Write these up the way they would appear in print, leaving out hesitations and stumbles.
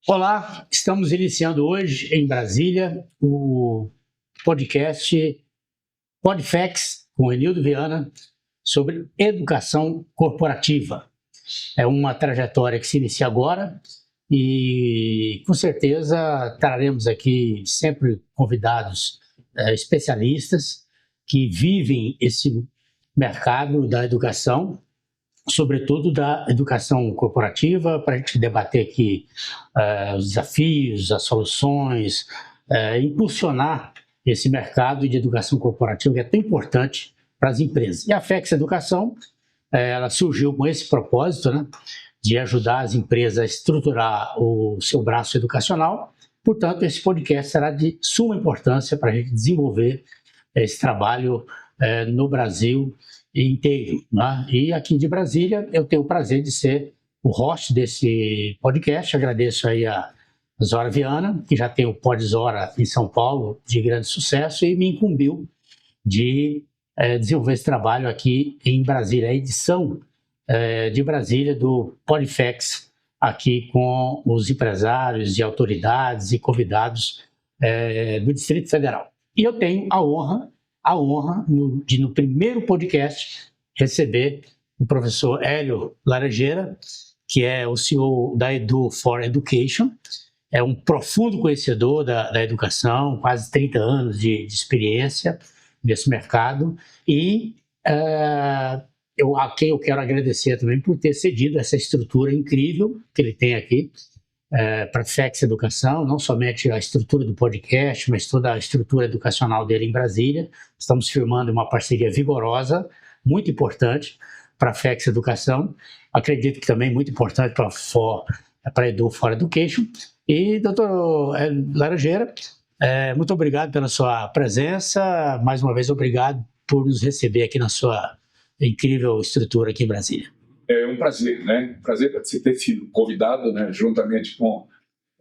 Olá, estamos iniciando hoje em Brasília o podcast Podfex com Enildo Viana sobre educação corporativa. É uma trajetória que se inicia agora e com certeza traremos aqui sempre convidados especialistas que vivem esse mercado da educação, sobretudo da educação corporativa, para a gente debater aqui os desafios, as soluções, impulsionar esse mercado de educação corporativa que é tão importante para as empresas. E a FEX Educação, ela surgiu com esse propósito, né, de ajudar as empresas a estruturar o seu braço educacional. Portanto, esse podcast será de suma importância para a gente desenvolver esse trabalho no Brasil inteiro, né? E aqui de Brasília eu tenho o prazer de ser o host desse podcast. Agradeço aí a Zora Viana, que já tem o Podzora em São Paulo de grande sucesso e me incumbiu de desenvolver esse trabalho aqui em Brasília, a edição de Brasília do Podfex, aqui com os empresários e autoridades e convidados do Distrito Federal. E eu tenho a honra de, no primeiro podcast, receber o professor Hélio Laranjeira, que é o CEO da Edu for Education, é um profundo conhecedor da educação, quase 30 anos de experiência nesse mercado, e a quem eu quero agradecer também por ter cedido essa estrutura incrível que ele tem aqui, para a FEX Educação, não somente a estrutura do podcast, mas toda a estrutura educacional dele em Brasília. Estamos firmando uma parceria vigorosa, muito importante para a FEX Educação. Acredito que também muito importante para a Edu for Education. E, doutor Laranjeira, muito obrigado pela sua presença. Mais uma vez, obrigado por nos receber aqui na sua incrível estrutura aqui em Brasília. É um prazer, né? Prazer você ter sido convidado, né? Juntamente com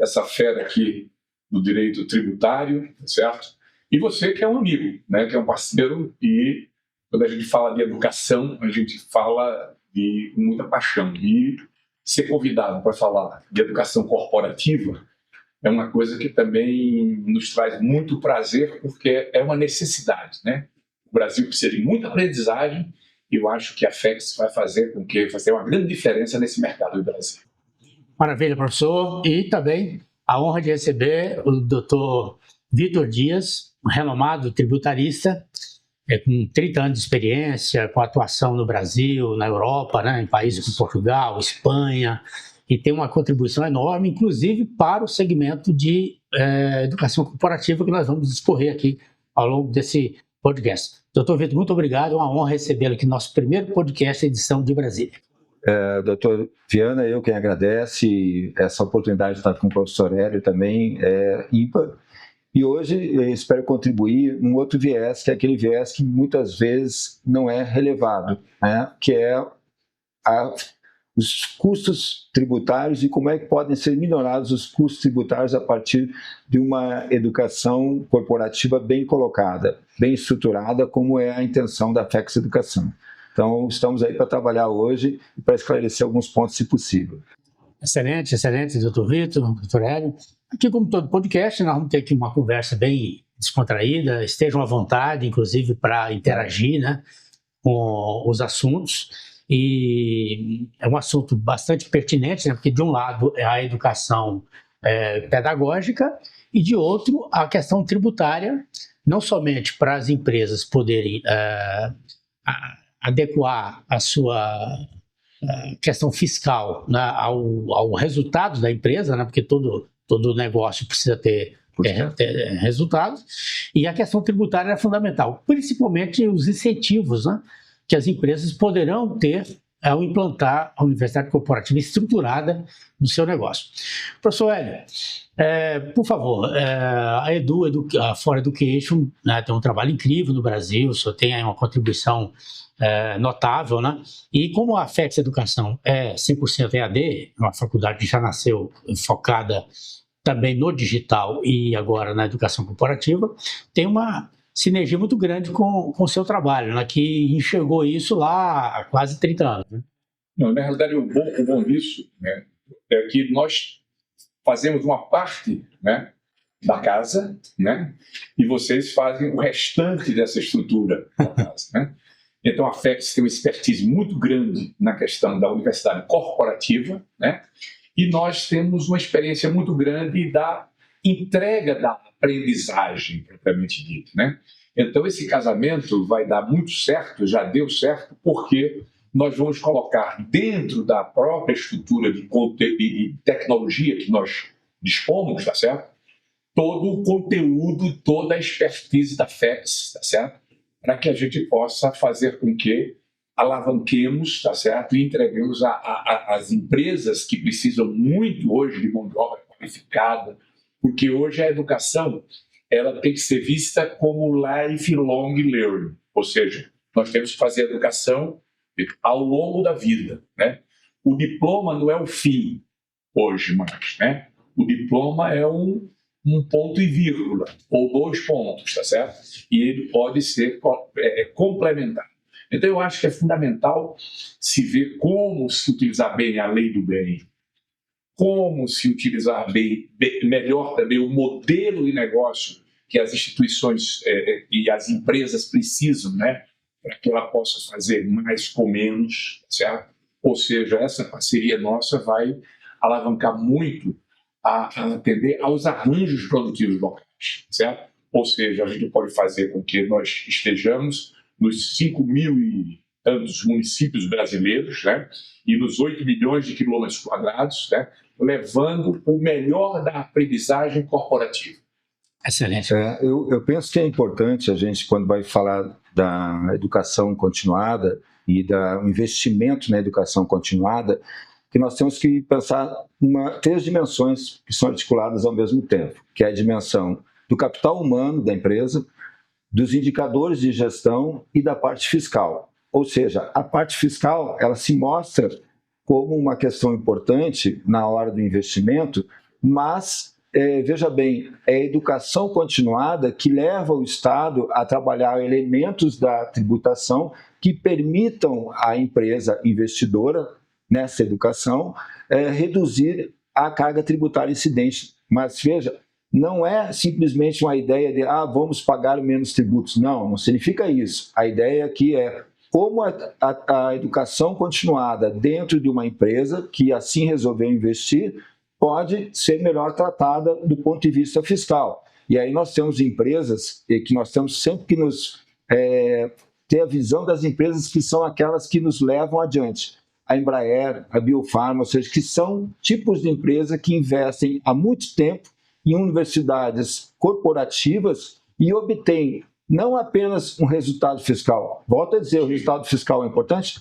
essa fera aqui do direito tributário, certo? E você que é um amigo, né? Que é um parceiro, e quando a gente fala de educação, a gente fala de muita paixão. E ser convidado para falar de educação corporativa é uma coisa que também nos traz muito prazer, porque é uma necessidade, né? O Brasil precisa de muita aprendizagem. Eu acho que a FEX vai fazer com que fazer uma grande diferença nesse mercado do Brasil. Maravilha, professor. E também a honra de receber o doutor Vitor Dias, um renomado tributarista, com 30 anos de experiência, com atuação no Brasil, na Europa, né, em países como Portugal, Espanha, e tem uma contribuição enorme, inclusive para o segmento de educação corporativa que nós vamos discorrer aqui ao longo desse podcast. Doutor Vitor, muito obrigado, é uma honra recebê-lo aqui no nosso primeiro podcast, edição de Brasília. Doutor Viana, eu quem agradece essa oportunidade de estar com o professor Hélio também, é ímpar. E hoje eu espero contribuir num outro viés, que é aquele viés que muitas vezes não é relevado, né? Que é os custos tributários e como é que podem ser minorados os custos tributários a partir de uma educação corporativa bem colocada, bem estruturada, como é a intenção da FEX Educação. Então, estamos aí para trabalhar hoje e para esclarecer alguns pontos, se possível. Excelente, excelente, doutor Vitor, doutor Hélio. Aqui, como todo podcast, nós vamos ter aqui uma conversa bem descontraída, estejam à vontade, inclusive, para interagir, né, com os assuntos. E é um assunto bastante pertinente, né? Porque de um lado é a educação pedagógica e de outro a questão tributária, não somente para as empresas poderem adequar a sua questão fiscal, né, ao resultado da empresa, né? Porque todo negócio precisa ter resultados, e a questão tributária é fundamental, principalmente os incentivos, né, que as empresas poderão ter ao implantar a universidade corporativa estruturada no seu negócio. Professor Hélio, por favor, a a For Education, né, tem um trabalho incrível no Brasil, o senhor tem aí uma contribuição notável, né? E como a FEX Educação é 100% EAD, uma faculdade que já nasceu focada também no digital e agora na educação corporativa, tem uma sinergia muito grande com o seu trabalho, né, que enxergou isso lá há quase 30 anos. Né? Não, na realidade, o bom disso, né, é que nós fazemos uma parte, né, da casa, né, e vocês fazem o restante dessa estrutura da casa, né? Então, a FEX tem uma expertise muito grande na questão da universidade corporativa, né? E nós temos uma experiência muito grande da entrega da aprendizagem, propriamente dita, né? Então, esse casamento vai dar muito certo, já deu certo, porque nós vamos colocar dentro da própria estrutura de tecnologia que nós dispomos, tá certo? Todo o conteúdo, toda a expertise da FEX, tá certo? Para que a gente possa fazer com que alavanquemos, tá certo? E entreguemos às empresas que precisam muito hoje de mão de obra qualificada, porque hoje a educação ela tem que ser vista como lifelong learning, ou seja, nós temos que fazer a educação ao longo da vida, né? O diploma não é o fim hoje mais, né? O diploma é um ponto e vírgula, ou 2 pontos, tá certo? E ele pode ser complementar. Então, eu acho que é fundamental se ver como se utilizar bem a lei do bem, como se utilizar melhor também o modelo de negócio que as instituições e as empresas precisam, né? Para que ela possa fazer mais com menos, tá certo? Ou seja, essa parceria nossa vai alavancar muito a atender aos arranjos produtivos locais, certo? Ou seja, a gente pode fazer com que nós estejamos nos 5.000 e tantos municípios brasileiros, né? E nos 8 milhões de quilômetros quadrados, né? Levando o melhor da aprendizagem corporativa. Excelente. Eu penso que é importante a gente, quando vai falar da educação continuada e do investimento na educação continuada, que nós temos que pensar em 3 dimensões que são articuladas ao mesmo tempo, que é a dimensão do capital humano da empresa, dos indicadores de gestão e da parte fiscal. Ou seja, a parte fiscal ela se mostra como uma questão importante na hora do investimento, mas, veja bem, é a educação continuada que leva o Estado a trabalhar elementos da tributação que permitam à empresa investidora nessa educação, reduzir a carga tributária incidente. Mas, veja, não é simplesmente uma ideia de vamos pagar menos tributos. Não significa isso. A ideia aqui é como a educação continuada dentro de uma empresa que assim resolveu investir pode ser melhor tratada do ponto de vista fiscal. E aí nós temos empresas que nós temos sempre que ter a visão das empresas que são aquelas que nos levam adiante. A Embraer, a Biofarma, ou seja, que são tipos de empresa que investem há muito tempo em universidades corporativas e obtêm não apenas um resultado fiscal. Volto a dizer, o resultado fiscal é importante?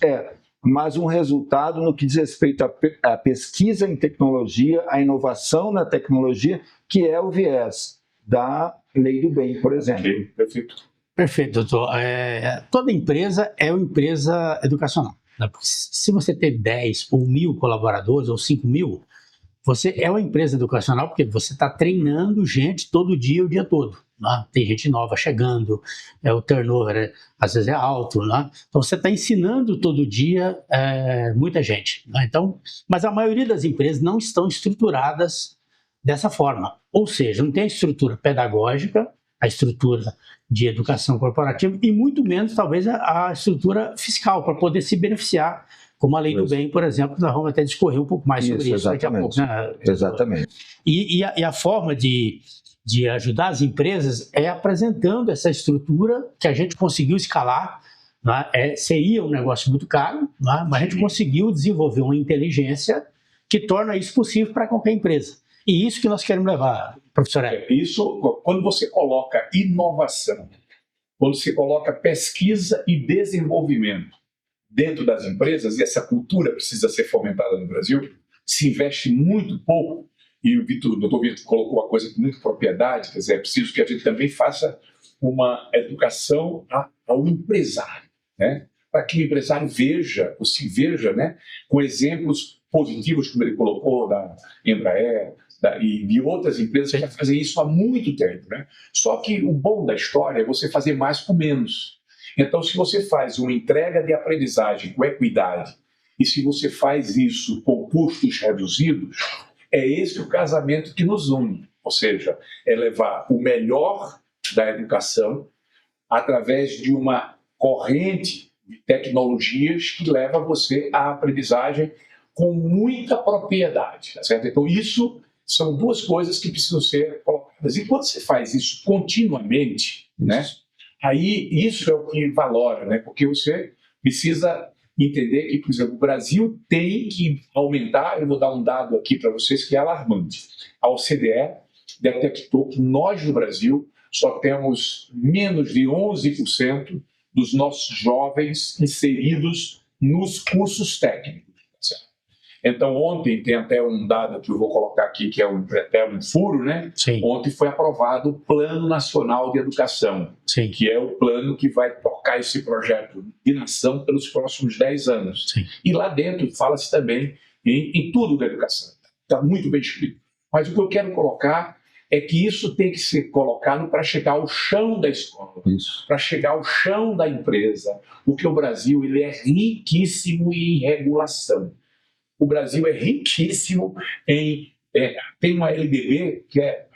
Mas um resultado no que diz respeito à pesquisa em tecnologia, à inovação na tecnologia, que é o viés da lei do bem, por exemplo. Perfeito. Perfeito, doutor. Toda empresa é uma empresa educacional. Se você tem 10 ou 1.000 colaboradores ou 5.000, você é uma empresa educacional porque você está treinando gente todo dia, o dia todo. Né? Tem gente nova chegando, o turnover às vezes é alto. Né? Então você está ensinando todo dia muita gente. Né? Então, mas a maioria das empresas não estão estruturadas dessa forma. Ou seja, não tem a estrutura pedagógica, a estrutura de educação corporativa e muito menos, talvez, a estrutura fiscal para poder se beneficiar, como a lei do bem, por exemplo. Nós vamos até discorrer um pouco mais sobre isso daqui a pouco. Né? Exatamente. E a forma de ajudar as empresas é apresentando essa estrutura que a gente conseguiu escalar. Né? Seria um negócio muito caro, né? Mas a gente conseguiu desenvolver uma inteligência que torna isso possível para qualquer empresa. E isso que nós queremos levar, professor Hélio. Isso, quando você coloca inovação, quando você coloca pesquisa e desenvolvimento dentro das empresas, e essa cultura precisa ser fomentada no Brasil, se investe muito pouco, e o doutor Vitor colocou uma coisa com muita propriedade, quer dizer, é preciso que a gente também faça uma educação ao empresário, né? Para que o empresário veja, ou se veja, né, com exemplos positivos, como ele colocou, da Embraer, e de outras empresas que já fazem isso há muito tempo, né? Só que o bom da história é você fazer mais com menos. Então, se você faz uma entrega de aprendizagem com equidade e se você faz isso com custos reduzidos, é esse o casamento que nos une, ou seja, é levar o melhor da educação através de uma corrente de tecnologias que leva você à aprendizagem com muita propriedade, tá certo? Então isso são duas coisas que precisam ser colocadas. E quando você faz isso continuamente, né, aí isso é o que valora, né, porque você precisa entender que, por exemplo, o Brasil tem que aumentar. Eu vou dar um dado aqui para vocês que é alarmante. A OCDE detectou que nós, no Brasil, só temos menos de 11% dos nossos jovens inseridos nos cursos técnicos. Certo? Então, ontem, tem até um dado que eu vou colocar aqui, que é até um furo, né? Sim. Ontem foi aprovado o Plano Nacional de Educação, Sim. que é o plano que vai tocar esse projeto de nação pelos próximos 10 anos. Sim. E lá dentro fala-se também em tudo da educação. Está muito bem escrito. Mas o que eu quero colocar é que isso tem que ser colocado para chegar ao chão da escola, para chegar ao chão da empresa, porque o Brasil ele é riquíssimo em regulação. O Brasil é riquíssimo em... tem uma LDB que é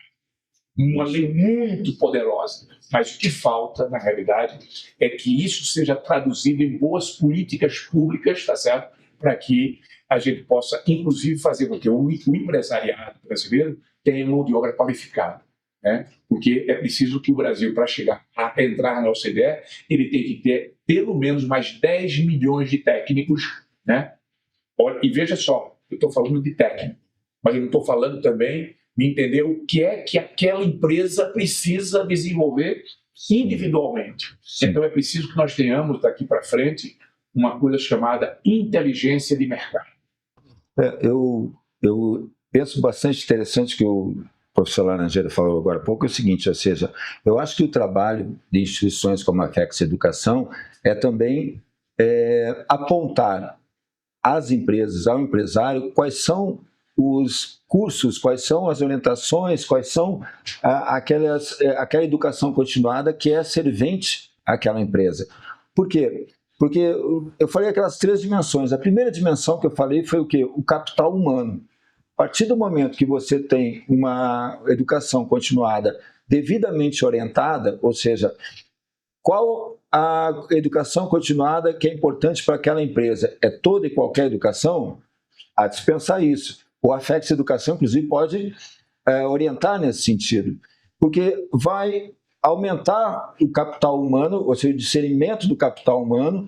uma lei muito poderosa, mas o que falta, na realidade, é que isso seja traduzido em boas políticas públicas, tá certo? Para que a gente possa, inclusive, fazer com que o empresariado brasileiro tenha mão de obra qualificada, né? Porque é preciso que o Brasil, para chegar a entrar na OCDE, ele tem que ter pelo menos mais 10 milhões de técnicos, né? E veja só, eu estou falando de técnico, mas eu não estou falando também de entender o que é que aquela empresa precisa desenvolver individualmente. Sim. Então é preciso que nós tenhamos daqui para frente uma coisa chamada inteligência de mercado. Eu penso bastante interessante que o professor Laranjeira falou agora há pouco, é o seguinte, ou seja, eu acho que o trabalho de instituições como a FEX Educação é também apontar às empresas, ao empresário, quais são os cursos, quais são as orientações, quais são aquela educação continuada que é servente àquela empresa. Por quê? Porque eu falei aquelas 3 dimensões. A primeira dimensão que eu falei foi o quê? O capital humano. A partir do momento que você tem uma educação continuada devidamente orientada, ou seja, qual a educação continuada que é importante para aquela empresa? É toda e qualquer educação? Há de se pensar isso. O AFEX Educação, inclusive, pode orientar nesse sentido, porque vai aumentar o capital humano, ou seja, o discernimento do capital humano,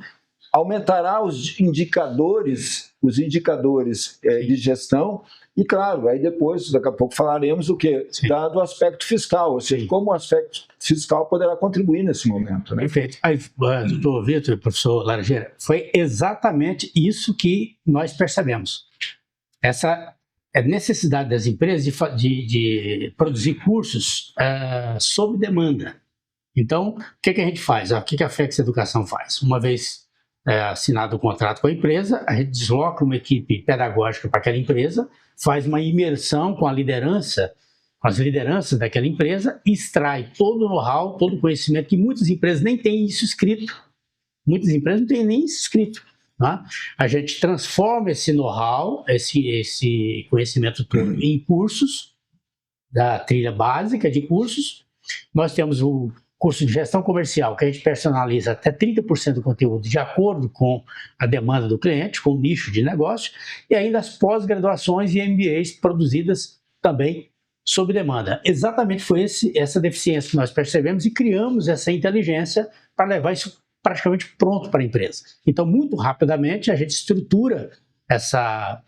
aumentará os indicadores de gestão e, claro, aí depois, daqui a pouco falaremos o quê? Do aspecto fiscal, ou seja, como o aspecto fiscal poderá contribuir nesse momento. Né? Perfeito. Aí, doutor Vitor, professor Laranjeira, foi exatamente isso que nós percebemos. Essa necessidade das empresas de produzir cursos sob demanda. Então, o que a gente faz? O que a FEX Educação faz? Uma vez assinado o contrato com a empresa, a gente desloca uma equipe pedagógica para aquela empresa, faz uma imersão com a liderança, com as lideranças daquela empresa, extrai todo o know-how, todo o conhecimento, que muitas empresas nem têm isso escrito. Muitas empresas não têm nem isso escrito. Tá? A gente transforma esse know-how, esse conhecimento todo em cursos, da trilha básica de cursos. Nós temos o curso de gestão comercial, que a gente personaliza até 30% do conteúdo de acordo com a demanda do cliente, com o nicho de negócio, e ainda as pós-graduações e MBAs produzidas também sob demanda. Exatamente foi essa deficiência que nós percebemos e criamos essa inteligência para levar isso praticamente pronto para a empresa. Então, muito rapidamente, a gente estrutura essa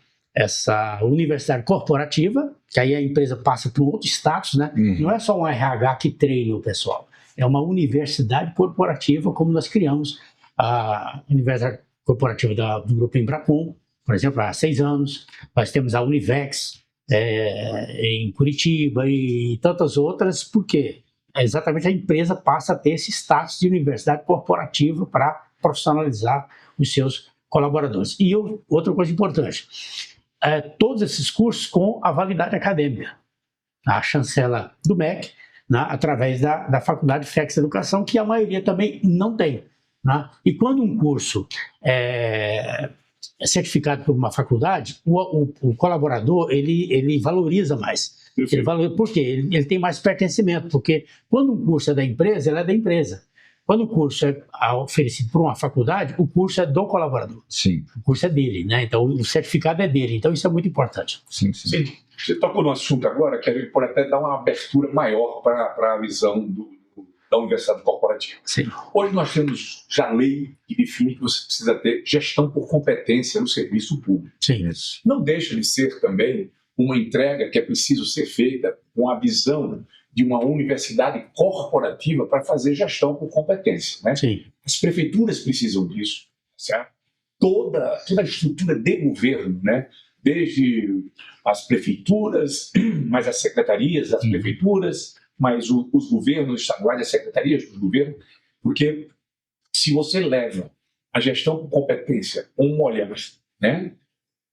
universidade corporativa, que aí a empresa passa para um outro status, né? Não é só um RH que treina o pessoal, é uma universidade corporativa, como nós criamos a universidade corporativa do Grupo Embracon, por exemplo, há 6 anos. Nós temos a Univex em Curitiba e tantas outras, porque exatamente a empresa passa a ter esse status de universidade corporativa para profissionalizar os seus colaboradores. E outra coisa importante, todos esses cursos com a validade acadêmica. A chancela do MEC, né, através da Faculdade FEX Educação, que a maioria também não tem. Né? E quando um curso certificado por uma faculdade, o colaborador ele valoriza mais. Por quê? Ele tem mais pertencimento, porque quando um curso é da empresa, ele é da empresa. Quando o curso é oferecido por uma faculdade, o curso é do colaborador. Sim. O curso é dele, né? Então o certificado é dele. Então isso é muito importante. Sim. Você tocou no assunto agora que a gente pode até dar uma abertura maior para a visão da universidade corporativa. Sim. Hoje nós temos já lei que define que você precisa ter gestão por competência no serviço público. Sim. Não deixa de ser também uma entrega que é preciso ser feita com a visão de uma universidade corporativa para fazer gestão por competência, né? Sim. As prefeituras precisam disso, certo? Toda a estrutura de governo, né? Desde as prefeituras, mais as secretarias das prefeituras, mais os governos estaduais, as secretarias do governo, porque se você leva a gestão por competência um olhar, né,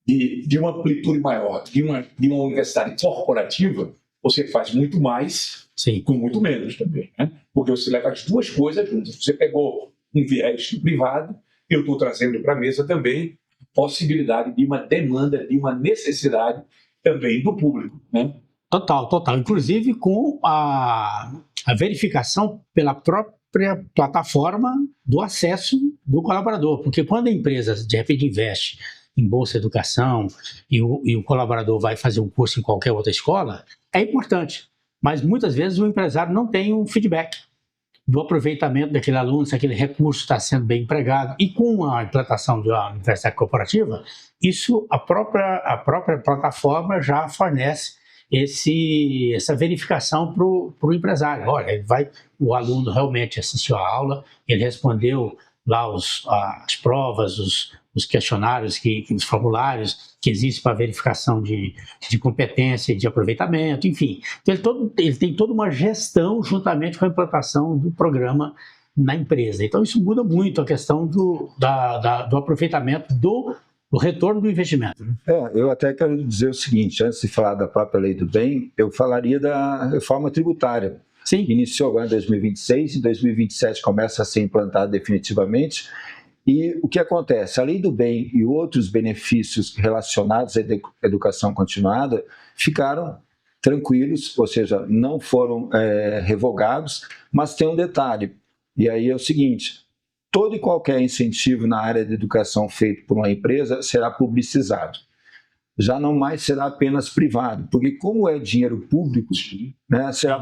de uma amplitude maior, de uma universidade corporativa, você faz muito mais, Sim, com muito menos também, né? Porque você leva as duas coisas juntas. Você pegou um viés privado, eu estou trazendo para a mesa também possibilidade de uma demanda, de uma necessidade também do público, né? total. Inclusive com a verificação pela própria plataforma do acesso do colaborador. Porque quando a empresa, de repente, investe em Bolsa Educação e o colaborador vai fazer um curso em qualquer outra escola, é importante. Mas muitas vezes o empresário não tem um feedback do aproveitamento daquele aluno, se aquele recurso está sendo bem empregado. E com a implantação da universidade corporativa, isso a própria plataforma já fornece essa verificação para o empresário. Olha, o aluno realmente assistiu à aula, ele respondeu lá as provas, os questionários, os formulários que existem para verificação de competência e de aproveitamento, enfim. Então, ele tem toda uma gestão juntamente com a implantação do programa na empresa. Então, isso muda muito a questão do aproveitamento do retorno do investimento. Eu até quero dizer o seguinte, antes de falar da própria lei do bem, eu falaria da reforma tributária. Sim. Iniciou agora em 2026, em 2027 começa a ser implantada definitivamente. E o que acontece? A lei do bem e outros benefícios relacionados à educação continuada ficaram tranquilos, ou seja, não foram revogados, mas tem um detalhe, e aí é o seguinte: todo e qualquer incentivo na área de educação feito por uma empresa será publicizado. Já não mais será apenas privado, porque como é dinheiro público, né, será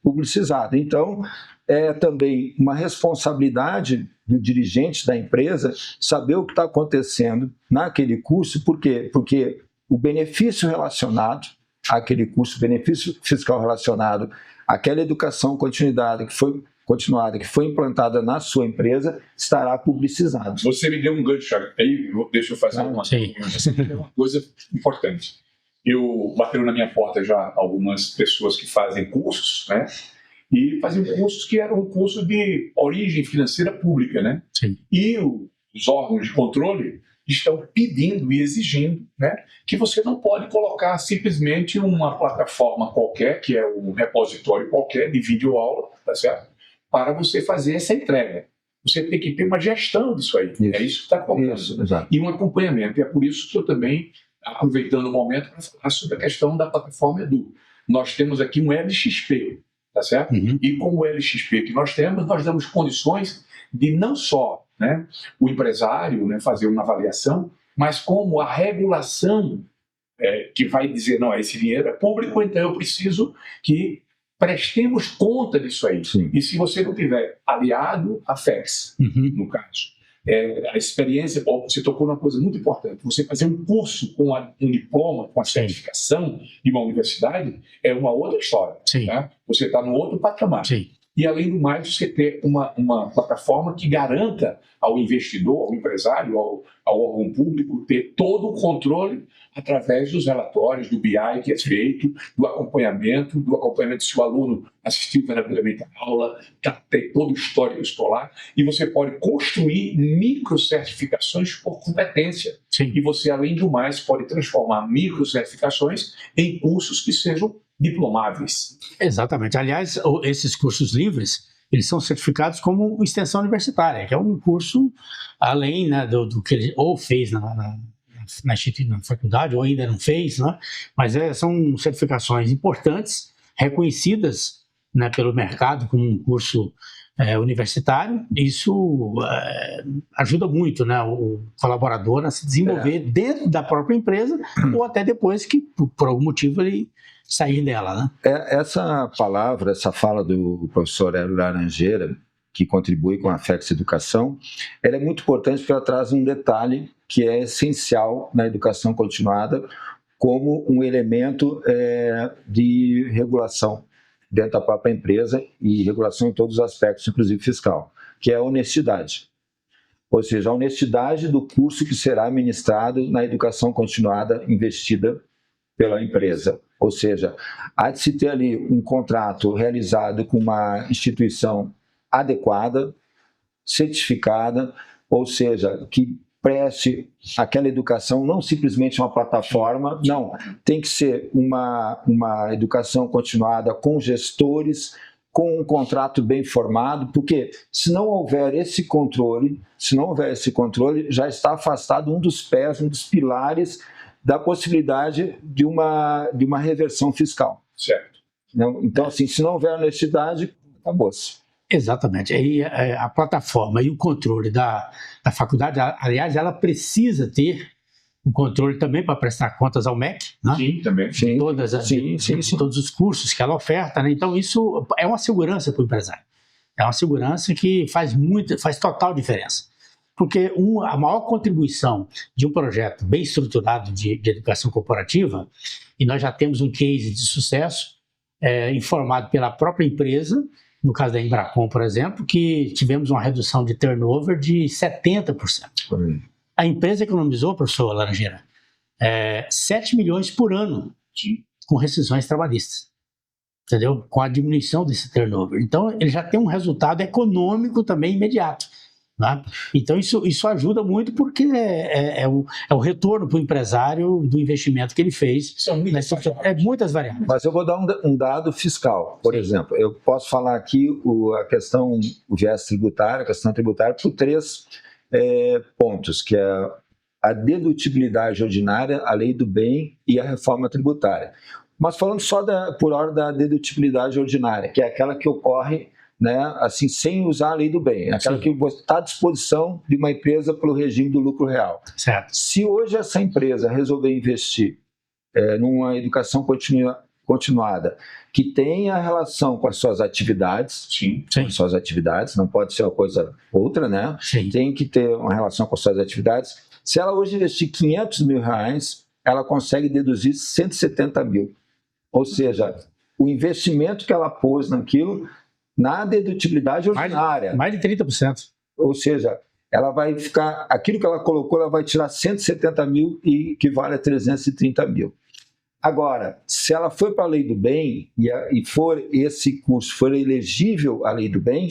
publicizado. Então, é também uma responsabilidade do dirigente da empresa saber o que está acontecendo naquele curso. Por quê? Porque o benefício relacionado àquele curso, benefício fiscal relacionado àquela educação continuada que foi implantada na sua empresa, estará publicizado. Você me deu um gancho aí, deixa eu fazer uma coisa importante. Bateram na minha porta já algumas pessoas que fazem cursos, né? E faziam cursos que eram cursos de origem financeira pública, né? Sim. E os órgãos de controle estão pedindo e exigindo, né, que você não pode colocar simplesmente uma plataforma qualquer, que é um repositório qualquer de videoaula, tá certo? Para você fazer essa entrega. Você tem que ter uma gestão disso aí. Isso. É isso que está colocando. E um acompanhamento. E é por isso que eu também, aproveitando o momento, para falar sobre a questão da plataforma Edu. Nós temos aqui um LXP, tá certo? Uhum. E com o LXP que nós temos, nós damos condições de não só, né, o empresário, né, fazer uma avaliação, mas como a regulação que vai dizer, não, esse dinheiro é público, então eu preciso que prestemos conta disso aí. Sim. E se você não tiver aliado a FEX, no caso, a experiência, você tocou numa coisa muito importante, você fazer um curso com um diploma, com a certificação de uma universidade, é uma outra história. Né? Você está no outro patamar. Sim. E, além do mais, você ter uma plataforma que garanta ao investidor, ao empresário, ao órgão público, ter todo o controle através dos relatórios, do BI que é feito, do acompanhamento se o aluno assistiu verdadeiramente à aula, tem todo o histórico escolar, e você pode construir microcertificações por competência. Sim. E você, além do mais, pode transformar microcertificações em cursos que sejam diplomáveis. Exatamente. Aliás, esses cursos livres, eles são certificados como extensão universitária, que é um curso além, né, do que ele ou fez na faculdade, ou ainda não fez, né? Mas são certificações importantes, reconhecidas, né, pelo mercado como um curso universitário. Isso ajuda muito, né, o colaborador a se desenvolver dentro da própria empresa ou até depois que, por algum motivo, ele sair dela, né? Essa palavra, essa fala do professor Hélio Laranjeira, que contribui com a FEX Educação, ela é muito importante porque ela traz um detalhe que é essencial na educação continuada como um elemento de regulação dentro da própria empresa e regulação em todos os aspectos, inclusive fiscal, que é a honestidade. Ou seja, a honestidade do curso que será ministrado na educação continuada investida pela empresa. Ou seja, há de se ter ali um contrato realizado com uma instituição adequada, certificada, ou seja, que preste aquela educação, não simplesmente uma plataforma, não, tem que ser uma educação continuada com gestores, com um contrato bem formado, porque se não houver esse controle, já está afastado um dos pés, um dos pilares da possibilidade de uma reversão fiscal. Certo. Então, assim, se não houver honestidade, acabou-se. Exatamente. Aí a plataforma e o controle da faculdade, aliás, ela precisa ter o controle também para prestar contas ao MEC, né? Sim, também. Sim, todos os cursos que ela oferta, né? Então, isso é uma segurança para o empresário. É uma segurança que faz total diferença. Porque a maior contribuição de um projeto bem estruturado de educação corporativa, e nós já temos um case de sucesso informado pela própria empresa, no caso da Embracon, por exemplo, que tivemos uma redução de turnover de 70%. A empresa economizou, professor Laranjeira, 7 milhões por ano com rescisões trabalhistas, entendeu? Com a diminuição desse turnover. Então, ele já tem um resultado econômico também imediato, né? Então, isso ajuda muito porque é o retorno para o empresário do investimento que ele fez. São muitas variáveis. Mas eu vou dar um dado fiscal, por exemplo. Eu posso falar aqui o viés tributário, a questão tributária, por 3 pontos, que é a dedutibilidade ordinária, a lei do bem e a reforma tributária. Mas falando só por hora da dedutibilidade ordinária, que é aquela que ocorre, né, assim, sem usar a lei do bem, aquela que está à disposição de uma empresa pelo regime do lucro real. Certo. Se hoje essa empresa resolver investir numa educação continuada, que tenha relação com as suas atividades, com as suas atividades, não pode ser uma coisa outra, né? Sim. Tem que ter uma relação com as suas atividades. Se ela hoje investir R$500 mil, ela consegue deduzir 170 mil. Ou seja, o investimento que ela pôs naquilo, na dedutibilidade ordinária. Mais de 30%. Ou seja, ela vai ficar, aquilo que ela colocou, ela vai tirar 170 mil e equivale a 330 mil. Agora, se ela for para a lei do bem e for esse curso for elegível à lei do bem,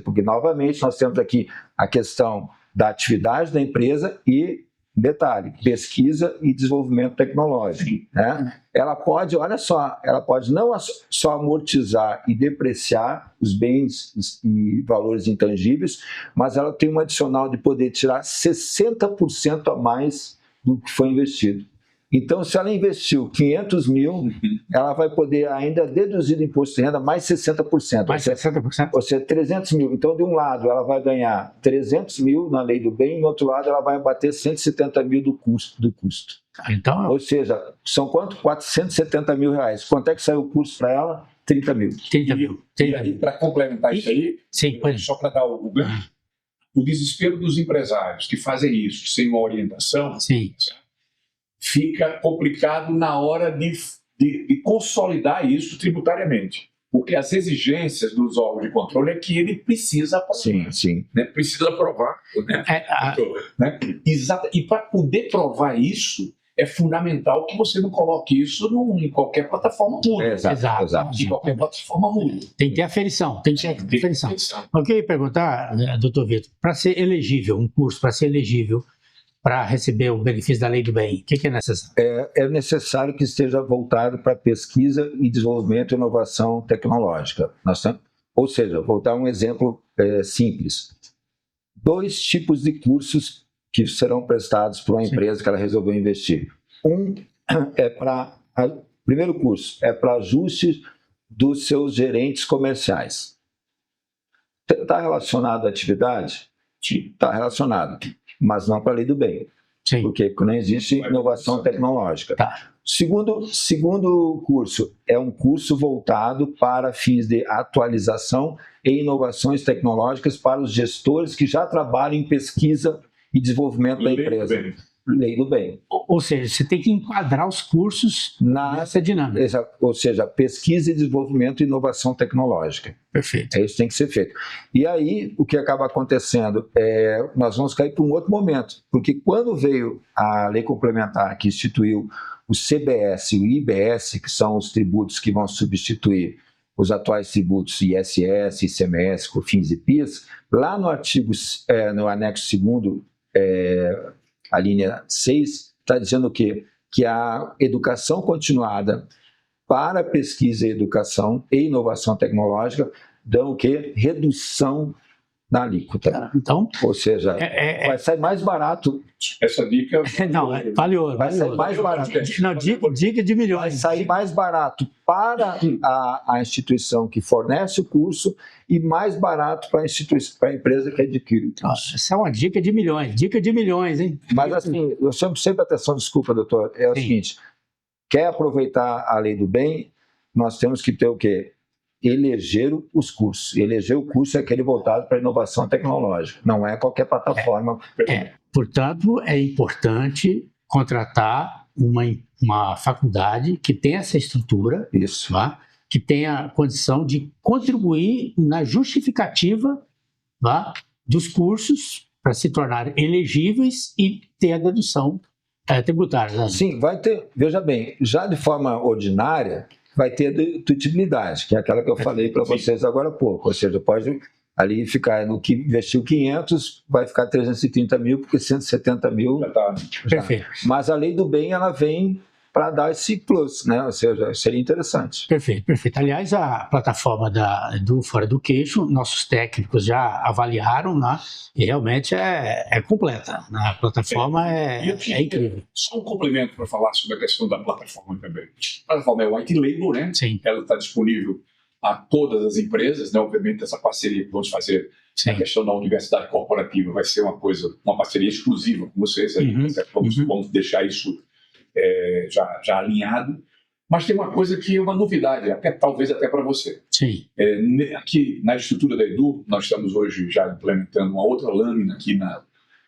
porque novamente nós temos aqui a questão da atividade da empresa e, detalhe, pesquisa e desenvolvimento tecnológico, né? Ela pode, olha só, ela pode não só amortizar e depreciar os bens e valores intangíveis, mas ela tem um adicional de poder tirar 60% a mais do que foi investido. Então, se ela investiu 500 mil, ela vai poder ainda deduzir do imposto de renda mais 60%. Mais 60%? Ou seja, 300 mil. Então, de um lado, ela vai ganhar 300 mil na lei do bem, e do outro lado, ela vai bater 170 mil do custo. Então, ou seja, são quanto? 470 mil reais. Quanto é que saiu o custo para ela? 30 mil. 30 mil. E para complementar isso aí, só para dar o desespero dos empresários que fazem isso sem uma orientação, fica complicado na hora de consolidar isso tributariamente. Porque as exigências dos órgãos de controle é que ele precisa aprovar. Sim. Né? Precisa aprovar. Né? Exato. E para poder provar isso, é fundamental que você não coloque isso em qualquer plataforma muda. Exato. De qualquer plataforma muda. Tem que ter aferição. Eu queria perguntar, doutor Vitor, para ser elegível, um curso para ser elegível, para receber o benefício da lei do bem, o que é necessário? É necessário que esteja voltado para pesquisa e desenvolvimento e inovação tecnológica. Ou seja, vou dar um exemplo simples. 2 tipos de cursos que serão prestados por uma empresa que ela resolveu investir. Primeiro curso é para ajustes dos seus gerentes comerciais. Está relacionado à atividade? Está relacionado, mas não para a lei do bem. Sim. Porque não existe inovação tecnológica. Tá. Segundo curso é um curso voltado para fins de atualização e inovações tecnológicas para os gestores que já trabalham em pesquisa e desenvolvimento da empresa. Lei do bem. Ou seja, você tem que enquadrar os cursos nessa dinâmica. Ou seja, pesquisa e desenvolvimento e inovação tecnológica. Perfeito. Isso tem que ser feito. E aí, o que acaba acontecendo nós vamos cair para um outro momento, porque quando veio a lei complementar que instituiu o CBS e o IBS, que são os tributos que vão substituir os atuais tributos ISS, ICMS, COFINS e PIS, lá no no anexo 2º, a linha 6, está dizendo o quê? Que a educação continuada para pesquisa e educação e inovação tecnológica dão o quê? Redução na alíquota. Então, ou seja, vai sair mais barato. Essa dica... Não, valioso. Vai sair mais barato. Não, dica de milhões. Vai sair mais barato para a instituição que fornece o curso e mais barato para a empresa que adquire o curso. Nossa, essa é uma dica de milhões, hein? Mas assim, eu chamo sempre a atenção, desculpa, doutor, o seguinte, quer aproveitar a lei do bem, nós temos que ter o quê? Eleger os cursos. Eleger o curso é aquele voltado para a inovação tecnológica, não é qualquer plataforma. Portanto, é importante contratar uma faculdade que tenha essa estrutura, isso, tá? Que tenha a condição de contribuir na justificativa, tá? Dos cursos para se tornarem elegíveis e ter a dedução tributária. Né? Sim, vai ter, veja bem, já de forma ordinária, vai ter dedutibilidade, que é aquela que eu falei para vocês agora há pouco, ou seja, pode ali ficar no que investiu 500, vai ficar 330 mil, porque 170 mil... Perfeito. Mas a lei do bem, ela vem para dar esse plus, né? Ou seja, seria interessante. Perfeito. Aliás, a plataforma do For Education, nossos técnicos já avaliaram, né? E realmente é completa. A plataforma é incrível. Só um complemento para falar sobre a questão da plataforma também. A plataforma é white label, né? Sim. Ela está disponível a todas as empresas, né? Obviamente essa parceria que vamos fazer, a questão da universidade corporativa vai ser uma parceria exclusiva com vocês, vamos deixar isso já alinhado, mas tem uma coisa que é uma novidade, talvez até para você. Sim. Aqui na estrutura da Edu, nós estamos hoje já implementando uma outra lâmina aqui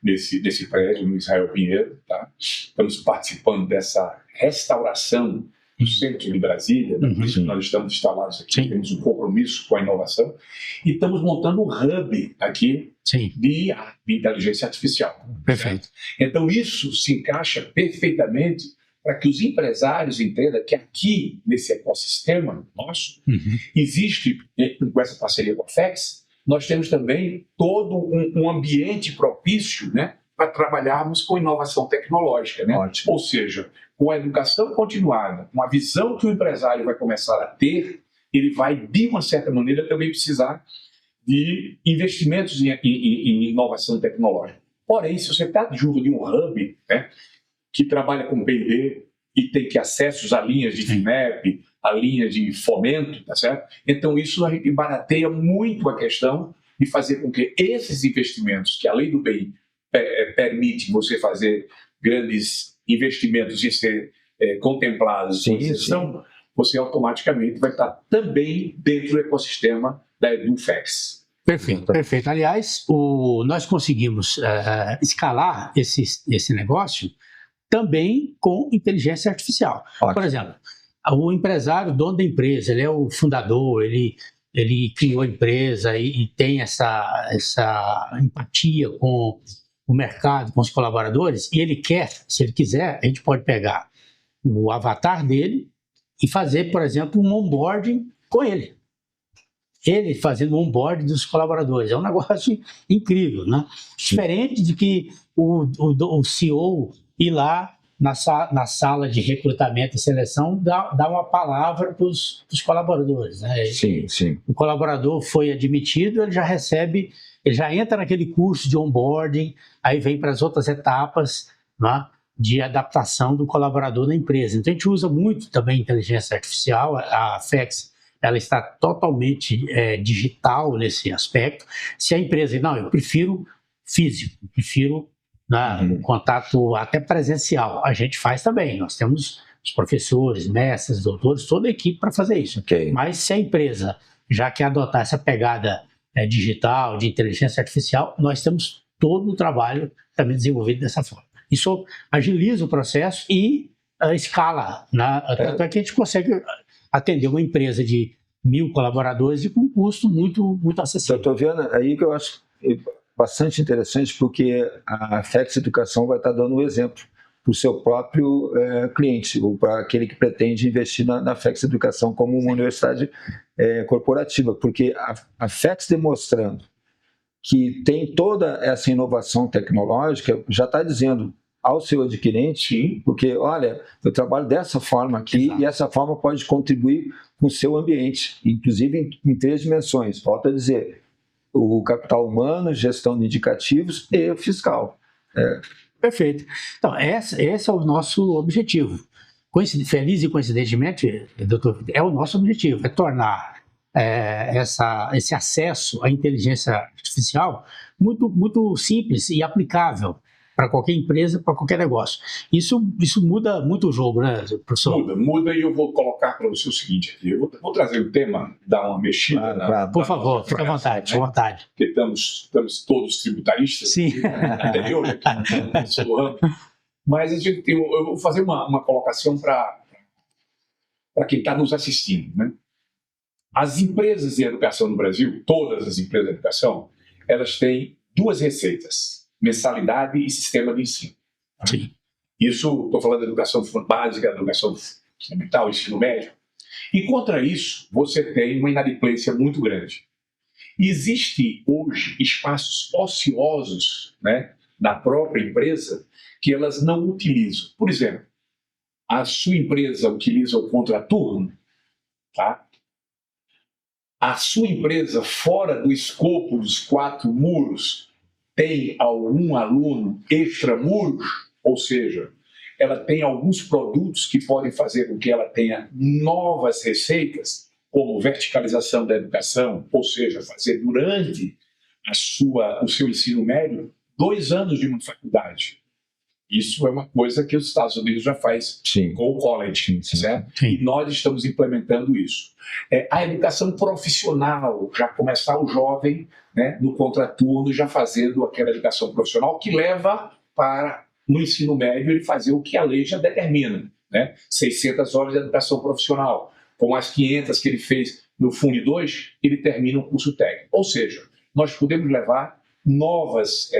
nesse prédio, no Israel Pinheiro, tá? Estamos participando dessa restauração do centro de Brasília, por isso que nós estamos instalados aqui, Sim. Temos um compromisso com a inovação, e estamos montando um hub aqui de inteligência artificial. Perfeito. Certo? Então isso se encaixa perfeitamente para que os empresários entendam que aqui, nesse ecossistema nosso, existe, com essa parceria com a FEX, nós temos também todo um ambiente propício, né, para trabalharmos com inovação tecnológica. Né? Ou seja, com a educação continuada, com a visão que o empresário vai começar a ter, ele vai, de uma certa maneira, também precisar de investimentos em inovação tecnológica. Porém, se você está junto de um hub, né, que trabalha com P&D e tem que acessos a linhas de FINEP, a linhas de fomento, tá certo? Então isso a gente barateia muito a questão de fazer com que esses investimentos, que a lei do bem permite você fazer grandes investimentos e ser contemplados com isenção, você automaticamente vai estar também dentro do ecossistema da EduFex. Perfeito. Aliás, nós conseguimos escalar esse negócio também com inteligência artificial. Ótimo. Por exemplo, o empresário, dono da empresa, ele é o fundador, ele criou a empresa e tem essa empatia com o mercado, com os colaboradores, e ele quer, se ele quiser, a gente pode pegar o avatar dele e fazer, por exemplo, um onboarding com ele. Ele fazendo o onboarding dos colaboradores. É um negócio incrível, né? Diferente de que o CEO ir lá na sala de recrutamento e seleção, dá uma palavra para os colaboradores, né? Sim, sim. O colaborador foi admitido, ele já recebe, ele já entra naquele curso de onboarding, aí vem para as outras etapas, né, de adaptação do colaborador na empresa. Então a gente usa muito também inteligência artificial, a FEX, ela está totalmente digital nesse aspecto. Se a empresa, não, eu prefiro físico, eu prefiro o contato até presencial, a gente faz também. Nós temos os professores, mestres, doutores, toda a equipe para fazer isso. Okay. Mas se a empresa já quer adotar essa pegada digital, de inteligência artificial, nós temos todo o trabalho também desenvolvido dessa forma. Isso agiliza o processo e escala, né? Tanto é que a gente consegue atender uma empresa de 1.000 colaboradores e com um custo muito, muito acessível. Eu estou vendo aí que eu acho bastante interessante, porque a FEX Educação vai estar dando um exemplo para o seu próprio cliente, ou para aquele que pretende investir na FEX Educação como uma universidade corporativa, porque a FEX demonstrando que tem toda essa inovação tecnológica, já está dizendo ao seu adquirente, sim, porque, olha, eu trabalho dessa forma aqui, exato, e essa forma pode contribuir com o seu ambiente, inclusive em 3 dimensões. Volto a dizer, o capital humano, gestão de indicativos e fiscal. Perfeito. Então, esse é o nosso objetivo. Feliz e coincidentemente, doutor, é o nosso objetivo, é tornar esse acesso à inteligência artificial muito, muito simples e aplicável para qualquer empresa, para qualquer negócio. Isso muda muito o jogo, né, professor? Muda, e eu vou colocar para você o seguinte aqui. Eu vou trazer o tema, dar uma mexida. Por favor, fique à vontade, né? à vontade. Porque estamos todos tributaristas. Sim. Eu sou do ramo. Mas eu vou fazer uma colocação para quem está nos assistindo, né? As empresas de educação no Brasil, todas as empresas de educação, elas têm 2 receitas: mensalidade e sistema de ensino. Sim. Isso, estou falando da educação básica, da educação fundamental, ensino médio. E contra isso, você tem uma inadimplência muito grande. Existe hoje espaços ociosos, né, da própria empresa que elas não utilizam. Por exemplo, a sua empresa utiliza o contraturno, tá? A sua empresa, fora do escopo dos 4 muros, tem algum aluno extramuros, ou seja, ela tem alguns produtos que podem fazer com que ela tenha novas receitas, como verticalização da educação, ou seja, fazer durante o seu ensino médio 2 anos de uma faculdade. Isso é uma coisa que os Estados Unidos já faz, sim, com o college, certo? Sim. E nós estamos implementando isso. A educação profissional, já começar o jovem, né, no contraturno, já fazendo aquela educação profissional que leva para, no ensino médio, ele fazer o que a lei já determina, né? 600 horas de educação profissional. Com as 500 que ele fez no Fund 2, ele termina um curso técnico. Ou seja, nós podemos levar novas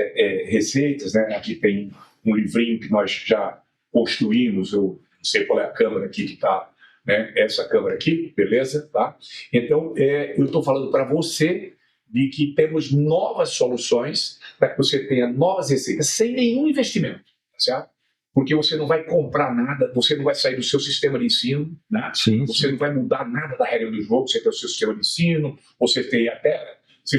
receitas, né? Aqui tem um livrinho que nós já construímos, eu não sei qual é a câmera aqui que está, né? Essa câmera aqui, beleza? Tá? Então, eu estou falando para você de que temos novas soluções para que você tenha novas receitas sem nenhum investimento, tá certo? Porque você não vai comprar nada, você não vai sair do seu sistema de ensino, né? Sim, você não vai mudar nada da regra do jogo, você tem o seu sistema de ensino, você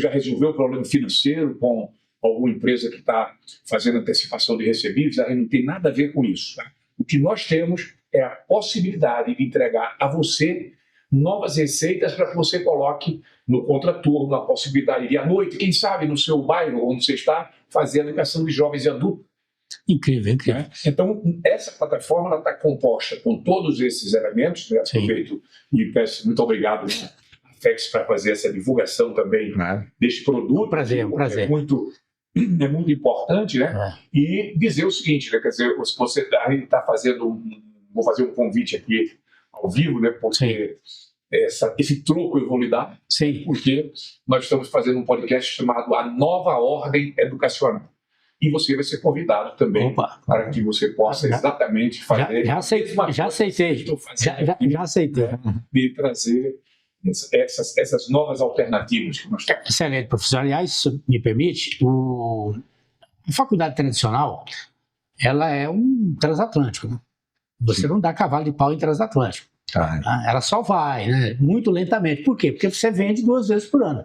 já resolveu o problema financeiro com alguma empresa que está fazendo antecipação de recebíveis, aí não tem nada a ver com isso. Tá? O que nós temos é a possibilidade de entregar a você novas receitas para que você coloque no contraturno a possibilidade de, à noite, quem sabe, no seu bairro onde você está, fazer a educação de jovens e adultos. Incrível, incrível. Né? Então, essa plataforma está composta com todos esses elementos. Né? Aproveito e peço muito obrigado, né, a FEX, para fazer essa divulgação também deste produto. Prazer. É muito importante, né? E dizer o seguinte, né? Quer dizer, você está fazendo vou fazer um convite aqui ao vivo, né? Porque esse troco eu vou lhe dar. Sim. Porque nós estamos fazendo um podcast chamado A Nova Ordem Educacional. E você vai ser convidado também para que você possa exatamente fazer. Já aceitei. Já aceitei. De trazer essas novas alternativas que nós temos. Excelente, professor. Aliás, se me permite, a faculdade tradicional, ela é um transatlântico, né? Você não dá cavalo de pau em transatlântico. Ela só vai, né? Muito lentamente. Por quê? Porque você vende 2 vezes por ano.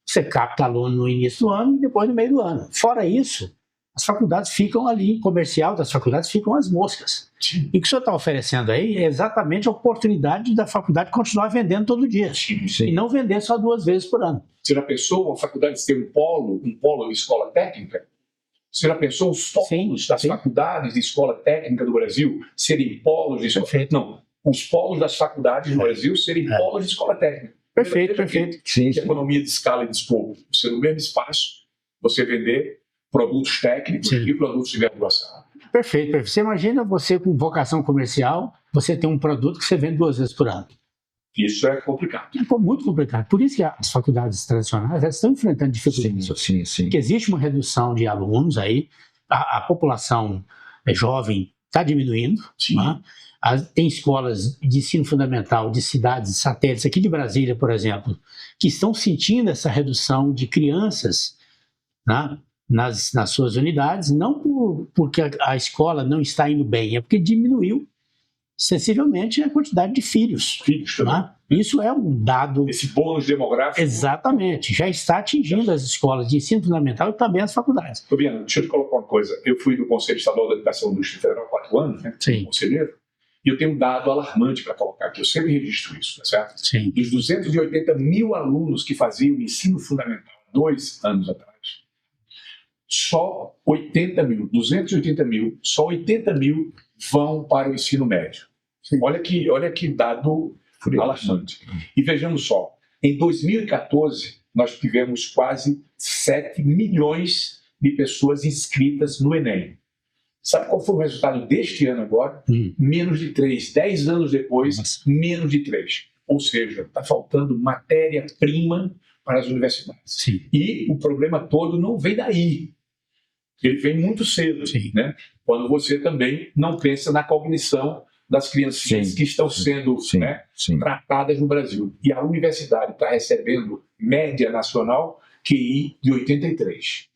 Você capta aluno no início do ano e depois no meio do ano. Fora isso, as faculdades ficam ali, comercial das faculdades ficam as moscas. Sim. E o que o senhor está oferecendo aí é exatamente a oportunidade da faculdade continuar vendendo todo dia. Sim. E não vender só 2 vezes por ano. Você já pensou a faculdade ter um polo de escola técnica? Você já pensou os polos das faculdades de escola técnica do Brasil serem polos de escola? Perfeito. Não, os polos das faculdades do Brasil serem polos de escola técnica. Perfeito. Que economia de escala e de escopo. Você no mesmo espaço, você vender produtos técnicos e produtos de graduação. Perfeito. Você imagina você com vocação comercial, você tem um produto que você vende 2 vezes por ano. Isso é complicado. É muito complicado. Por isso que as faculdades tradicionais elas estão enfrentando dificuldades. Sim. Porque existe uma redução de alunos aí, a população jovem está diminuindo. Né? Tem escolas de ensino fundamental de cidades satélites, aqui de Brasília, por exemplo, que estão sentindo essa redução de crianças, né, nas suas unidades, não porque a escola não está indo bem, é porque diminuiu sensivelmente a quantidade de filhos. Né? Isso é um dado... Esse bônus demográfico... Exatamente. Já está atingindo as escolas de ensino fundamental e também as faculdades. Fabiano, deixa eu te colocar uma coisa. Eu fui do Conselho Estadual da Educação do Distrito Federal há 4 anos, né? Sim. Conselheiro. E eu tenho um dado alarmante para colocar aqui. Eu sempre registro isso, tá certo? Sim. Dos 280 mil alunos que faziam ensino fundamental 2 anos atrás, só 80 mil, 280 mil, só 80 mil vão para o ensino médio. Olha que dado alarmante. E vejamos só, em 2014, nós tivemos quase 7 milhões de pessoas inscritas no Enem. Sabe qual foi o resultado deste ano agora? Menos de 3. 10 anos depois, menos de 3. Ou seja, está faltando matéria-prima para as universidades. Sim. E o problema todo não vem daí. Ele vem muito cedo, né? Quando você também não pensa na cognição das criancinhas que estão sendo tratadas no Brasil. E a universidade está recebendo média nacional QI de 83.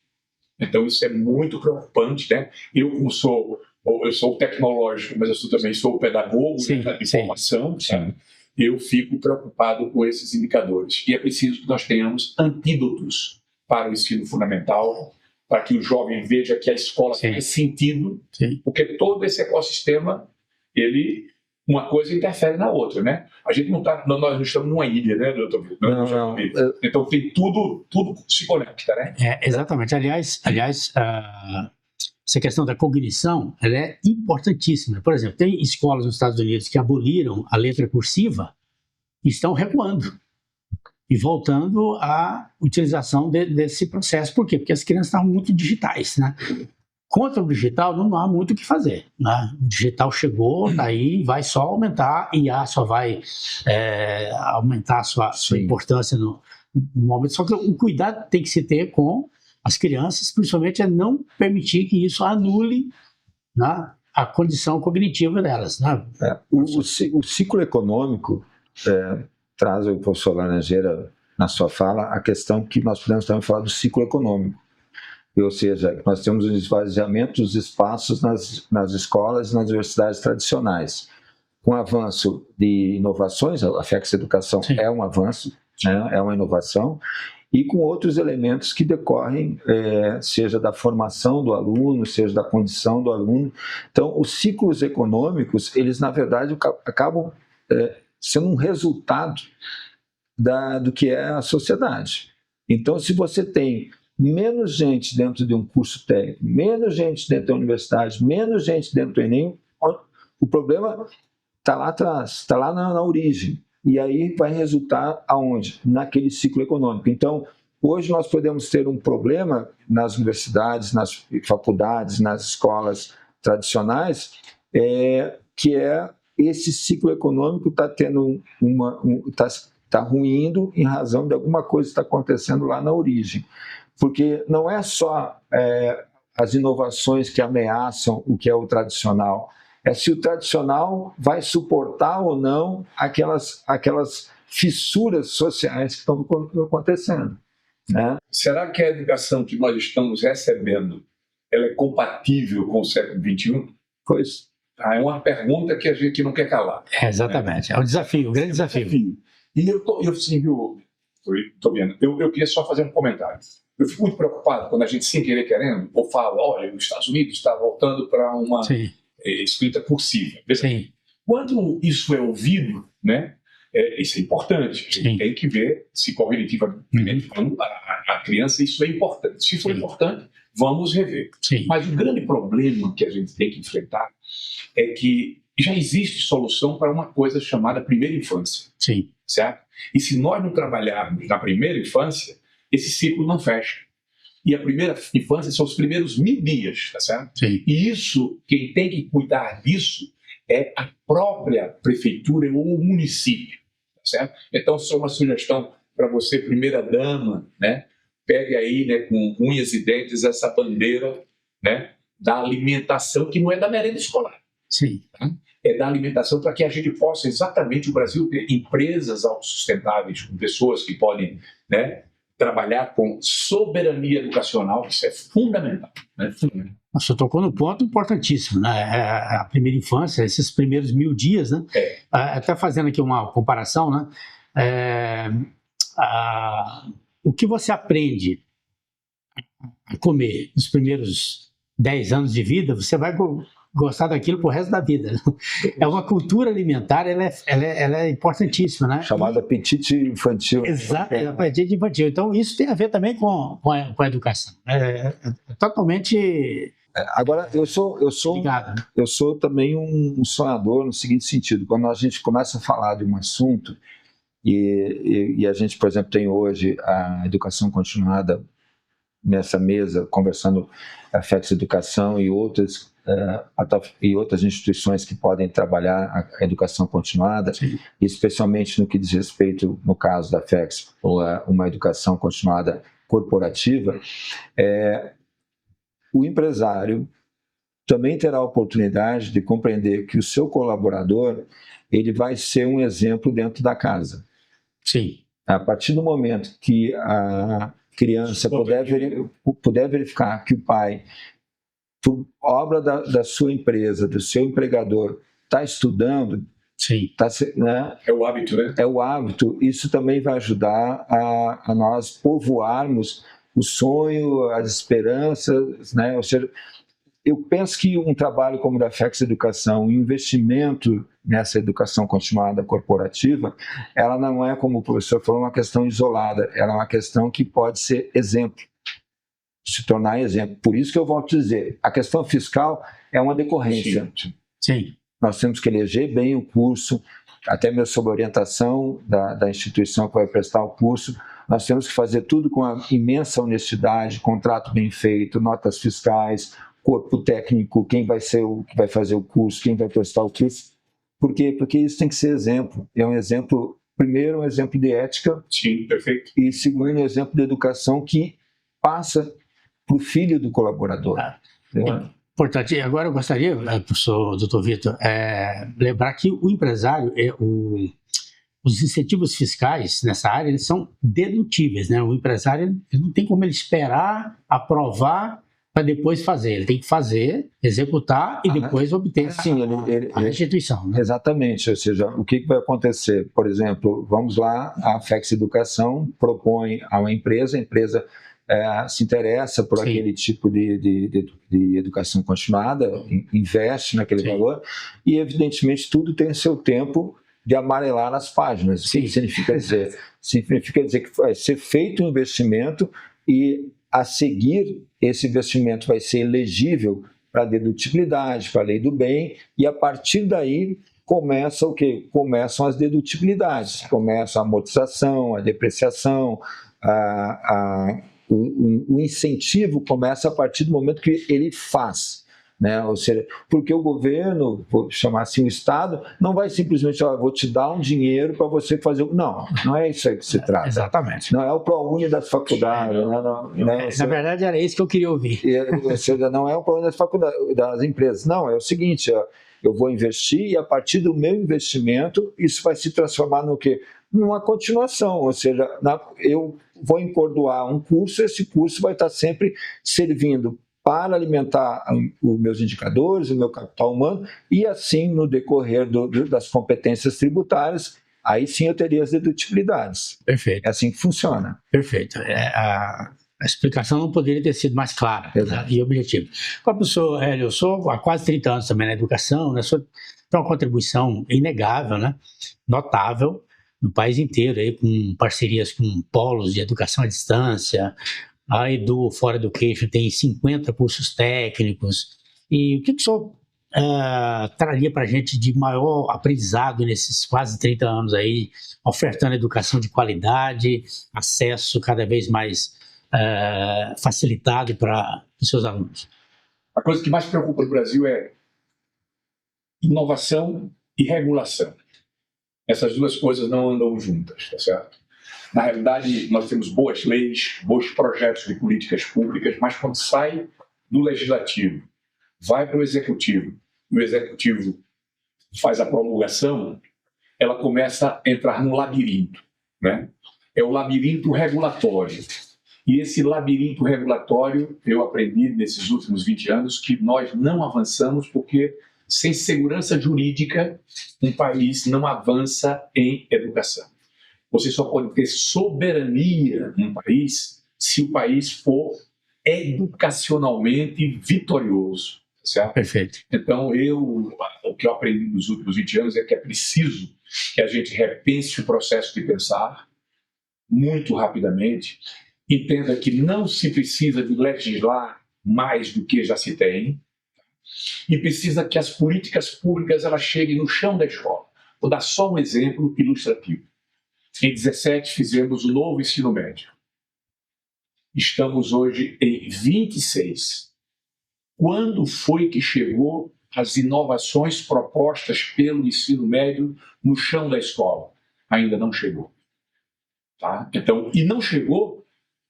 Então isso é muito preocupante, né? Eu sou tecnológico, mas eu também sou pedagogo de formação. Eu fico preocupado com esses indicadores. E é preciso que nós tenhamos antídotos para o ensino fundamental, para que o jovem veja que a escola faz sentido, porque todo esse ecossistema, uma coisa interfere na outra, né? A gente nós não estamos numa ilha, né, doutor Vitor? Não. Então tem tudo se conecta, né? Exatamente. Aliás, essa questão da cognição, ela é importantíssima. Por exemplo, tem escolas nos Estados Unidos que aboliram a letra cursiva e estão recuando e voltando à utilização desse processo. Por quê? Porque as crianças estavam muito digitais, né? Contra o digital não há muito o que fazer, né? O digital chegou, daí vai só aumentar, IA só vai aumentar a sua importância no momento. Só que o cuidado tem que se ter com as crianças, principalmente, é não permitir que isso anule, né, a condição cognitiva delas. Né? O ciclo econômico traz o professor Laranjeira na sua fala a questão que nós podemos também falar do ciclo econômico. Ou seja, nós temos o esvaziamento dos espaços nas escolas e nas universidades tradicionais. Com o avanço de inovações, a FEX Educação é um avanço, né, é uma inovação, e com outros elementos que decorrem, seja da formação do aluno, seja da condição do aluno. Então, os ciclos econômicos, eles, na verdade, acabam sendo um resultado do que é a sociedade. Então, se você tem menos gente dentro de um curso técnico, menos gente dentro da universidade, menos gente dentro do Enem, o problema está lá atrás, está lá na origem. E aí vai resultar aonde? Naquele ciclo econômico. Então, hoje nós podemos ter um problema nas universidades, nas faculdades, nas escolas tradicionais, que é esse ciclo econômico está tendo está ruindo em razão de alguma coisa que está acontecendo lá na origem. Porque não é só as inovações que ameaçam o que é o tradicional, é se o tradicional vai suportar ou não aquelas fissuras sociais que estão acontecendo. Né? Será que a educação que nós estamos recebendo ela é compatível com o século XXI? Pois. É uma pergunta que a gente não quer calar. Exatamente. É um desafio, um grande desafio. E eu queria só fazer um comentário. Eu fico muito preocupado quando a gente, sem querer querendo, ou fala, olha, os Estados Unidos está voltando para uma escrita cursiva. Sim. Quando isso é ouvido, né, isso é importante. A gente tem que ver se cognitivamente a criança, isso é importante. Se for importante, vamos rever. Sim. Mas o grande problema que a gente tem que enfrentar é que já existe solução para uma coisa chamada primeira infância. Sim. Certo? E se nós não trabalharmos na primeira infância, esse ciclo não fecha. E a primeira infância são os primeiros 1000 dias, tá certo? Sim. E isso, quem tem que cuidar disso é a própria prefeitura ou o município, tá certo? Então, só uma sugestão para você, primeira dama, né? Pegue aí, né, com unhas e dentes, essa bandeira, né, da alimentação, que não é da merenda escolar. Sim. Tá? É da alimentação para que a gente possa, exatamente, o Brasil ter empresas autossustentáveis, com pessoas que podem, né, trabalhar com soberania educacional, isso é fundamental. Né? Você tocou no ponto importantíssimo, né? A primeira infância, esses primeiros 1000 dias, né? Até fazendo aqui uma comparação, né? O que você aprende a comer nos primeiros 10 anos de vida, você vai gostar daquilo pro resto da vida. É uma cultura alimentar, ela é importantíssima, né? Chamada apetite infantil. Exato, apetite infantil. Então, isso tem a ver também com a educação. É totalmente... Agora, eu sou também um sonhador no seguinte sentido. Quando a gente começa a falar de um assunto, e a gente, por exemplo, tem hoje a educação continuada nessa mesa, conversando a FX Educação e outras instituições que podem trabalhar a educação continuada, especialmente no que diz respeito, no caso da FX, ou uma educação continuada corporativa, o empresário também terá a oportunidade de compreender que o seu colaborador ele vai ser um exemplo dentro da casa. Sim. A partir do momento que a criança puder verificar que o pai, por obra da sua empresa, do seu empregador, está estudando, sim. Né? É o hábito, né? É o hábito. Isso também vai ajudar a nós povoarmos o sonho, as esperanças, né? Ou seja, eu penso que um trabalho como o da FX Educação, um investimento nessa educação continuada corporativa, ela não é, como o professor falou, uma questão isolada, ela é uma questão que pode ser exemplo, se tornar exemplo. Por isso que eu volto a dizer, a questão fiscal é uma decorrência. Sim. Nós temos que eleger bem o curso, até mesmo sob orientação da instituição que vai prestar o curso, nós temos que fazer tudo com a imensa honestidade, contrato bem feito, notas fiscais, corpo técnico, quem vai ser que vai fazer o curso, quem vai prestar o curso. Por quê? Porque isso tem que ser exemplo. É um exemplo, primeiro, um exemplo de ética. Sim, perfeito. E segundo, um exemplo de educação que passa para o filho do colaborador. Importante. Agora eu gostaria, professor Dr. Vitor, lembrar que o empresário, os incentivos fiscais nessa área, eles são dedutíveis, né? O empresário ele não tem como ele esperar, aprovar, para depois fazer. Ele tem que fazer, executar e depois obter a restituição. Né? Exatamente. Ou seja, o que vai acontecer? Por exemplo, vamos lá, a FX Educação propõe a uma empresa, a empresa se interessa por aquele tipo de educação continuada, investe naquele valor e, evidentemente, tudo tem seu tempo de amarelar as páginas. O que significa dizer? Significa dizer que vai ser feito um investimento e, a seguir, esse investimento vai ser elegível para a dedutibilidade, para a lei do bem, e a partir daí começa o quê? Começam as dedutibilidades, começa a amortização, a depreciação, o incentivo começa a partir do momento que ele faz. Né? Ou seja, porque o governo, vou chamar assim o Estado, não vai simplesmente, vou te dar um dinheiro para você fazer... Não é isso aí que se trata. Exatamente. Não é o ProUni das faculdades. Na verdade, era isso que eu queria ouvir. Ou seja, não é o ProUni das faculdades, das empresas. Não, é o seguinte, eu vou investir e a partir do meu investimento, isso vai se transformar no quê? Numa continuação, ou seja, eu vou encordoar um curso, esse curso vai estar sempre servindo para alimentar os meus indicadores, o meu capital humano, e assim, no decorrer das competências tributárias, aí sim eu teria as dedutibilidades. Perfeito. É assim que funciona. Perfeito. A explicação não poderia ter sido mais clara, né, e objetiva. Agora, professor Hélio, eu sou há quase 30 anos também na educação, né, tem uma contribuição inegável, né, notável, no país inteiro, aí, com parcerias com polos de educação à distância. A Edu For Education tem 50 cursos técnicos. E o que o senhor traria para a gente de maior aprendizado nesses quase 30 anos aí, ofertando educação de qualidade, acesso cada vez mais facilitado para os seus alunos? A coisa que mais preocupa no Brasil é inovação e regulação. Essas duas coisas não andam juntas, tá certo? Na realidade, nós temos boas leis, bons projetos de políticas públicas, mas quando sai do legislativo, vai para o executivo, e o executivo faz a promulgação, ela começa a entrar no labirinto, né? É o labirinto regulatório. E esse labirinto regulatório, eu aprendi nesses últimos 20 anos que nós não avançamos porque sem segurança jurídica, um país não avança em educação. Você só pode ter soberania num país se o país for educacionalmente vitorioso. Certo? Perfeito. Então, o que eu aprendi nos últimos 20 anos é que é preciso que a gente repense o processo de pensar muito rapidamente, entenda que não se precisa de legislar mais do que já se tem, e precisa que as políticas públicas elas cheguem no chão da escola. Vou dar só um exemplo ilustrativo. Em 17 fizemos o novo ensino médio. Estamos hoje em 26. Quando foi que chegou as inovações propostas pelo ensino médio no chão da escola? Ainda não chegou. Tá? Então, e não chegou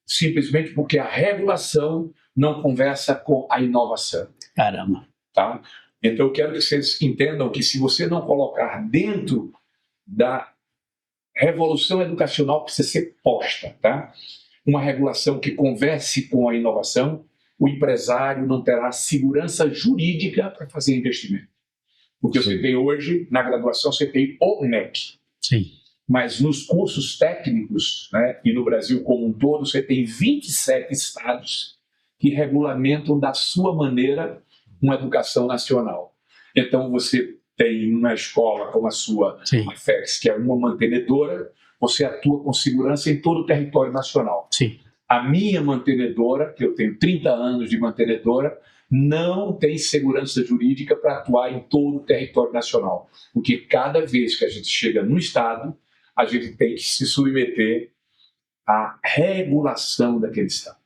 simplesmente porque a regulação não conversa com a inovação. Caramba. Tá? Então, eu quero que vocês entendam que se você não colocar dentro da revolução educacional que precisa ser posta, tá? Uma regulação que converse com a inovação, o empresário não terá segurança jurídica para fazer investimento. Porque você tem hoje, na graduação, você tem o MEC. Sim. Mas nos cursos técnicos, né, e no Brasil como um todo, você tem 27 estados que regulamentam da sua maneira uma educação nacional. Então, você tem uma escola como a sua, Sim. a FEX, que é uma mantenedora, você atua com segurança em todo o território nacional. Sim. A minha mantenedora, que eu tenho 30 anos de mantenedora, não tem segurança jurídica para atuar em todo o território nacional. Porque cada vez que a gente chega no Estado, a gente tem que se submeter à regulação daquele Estado.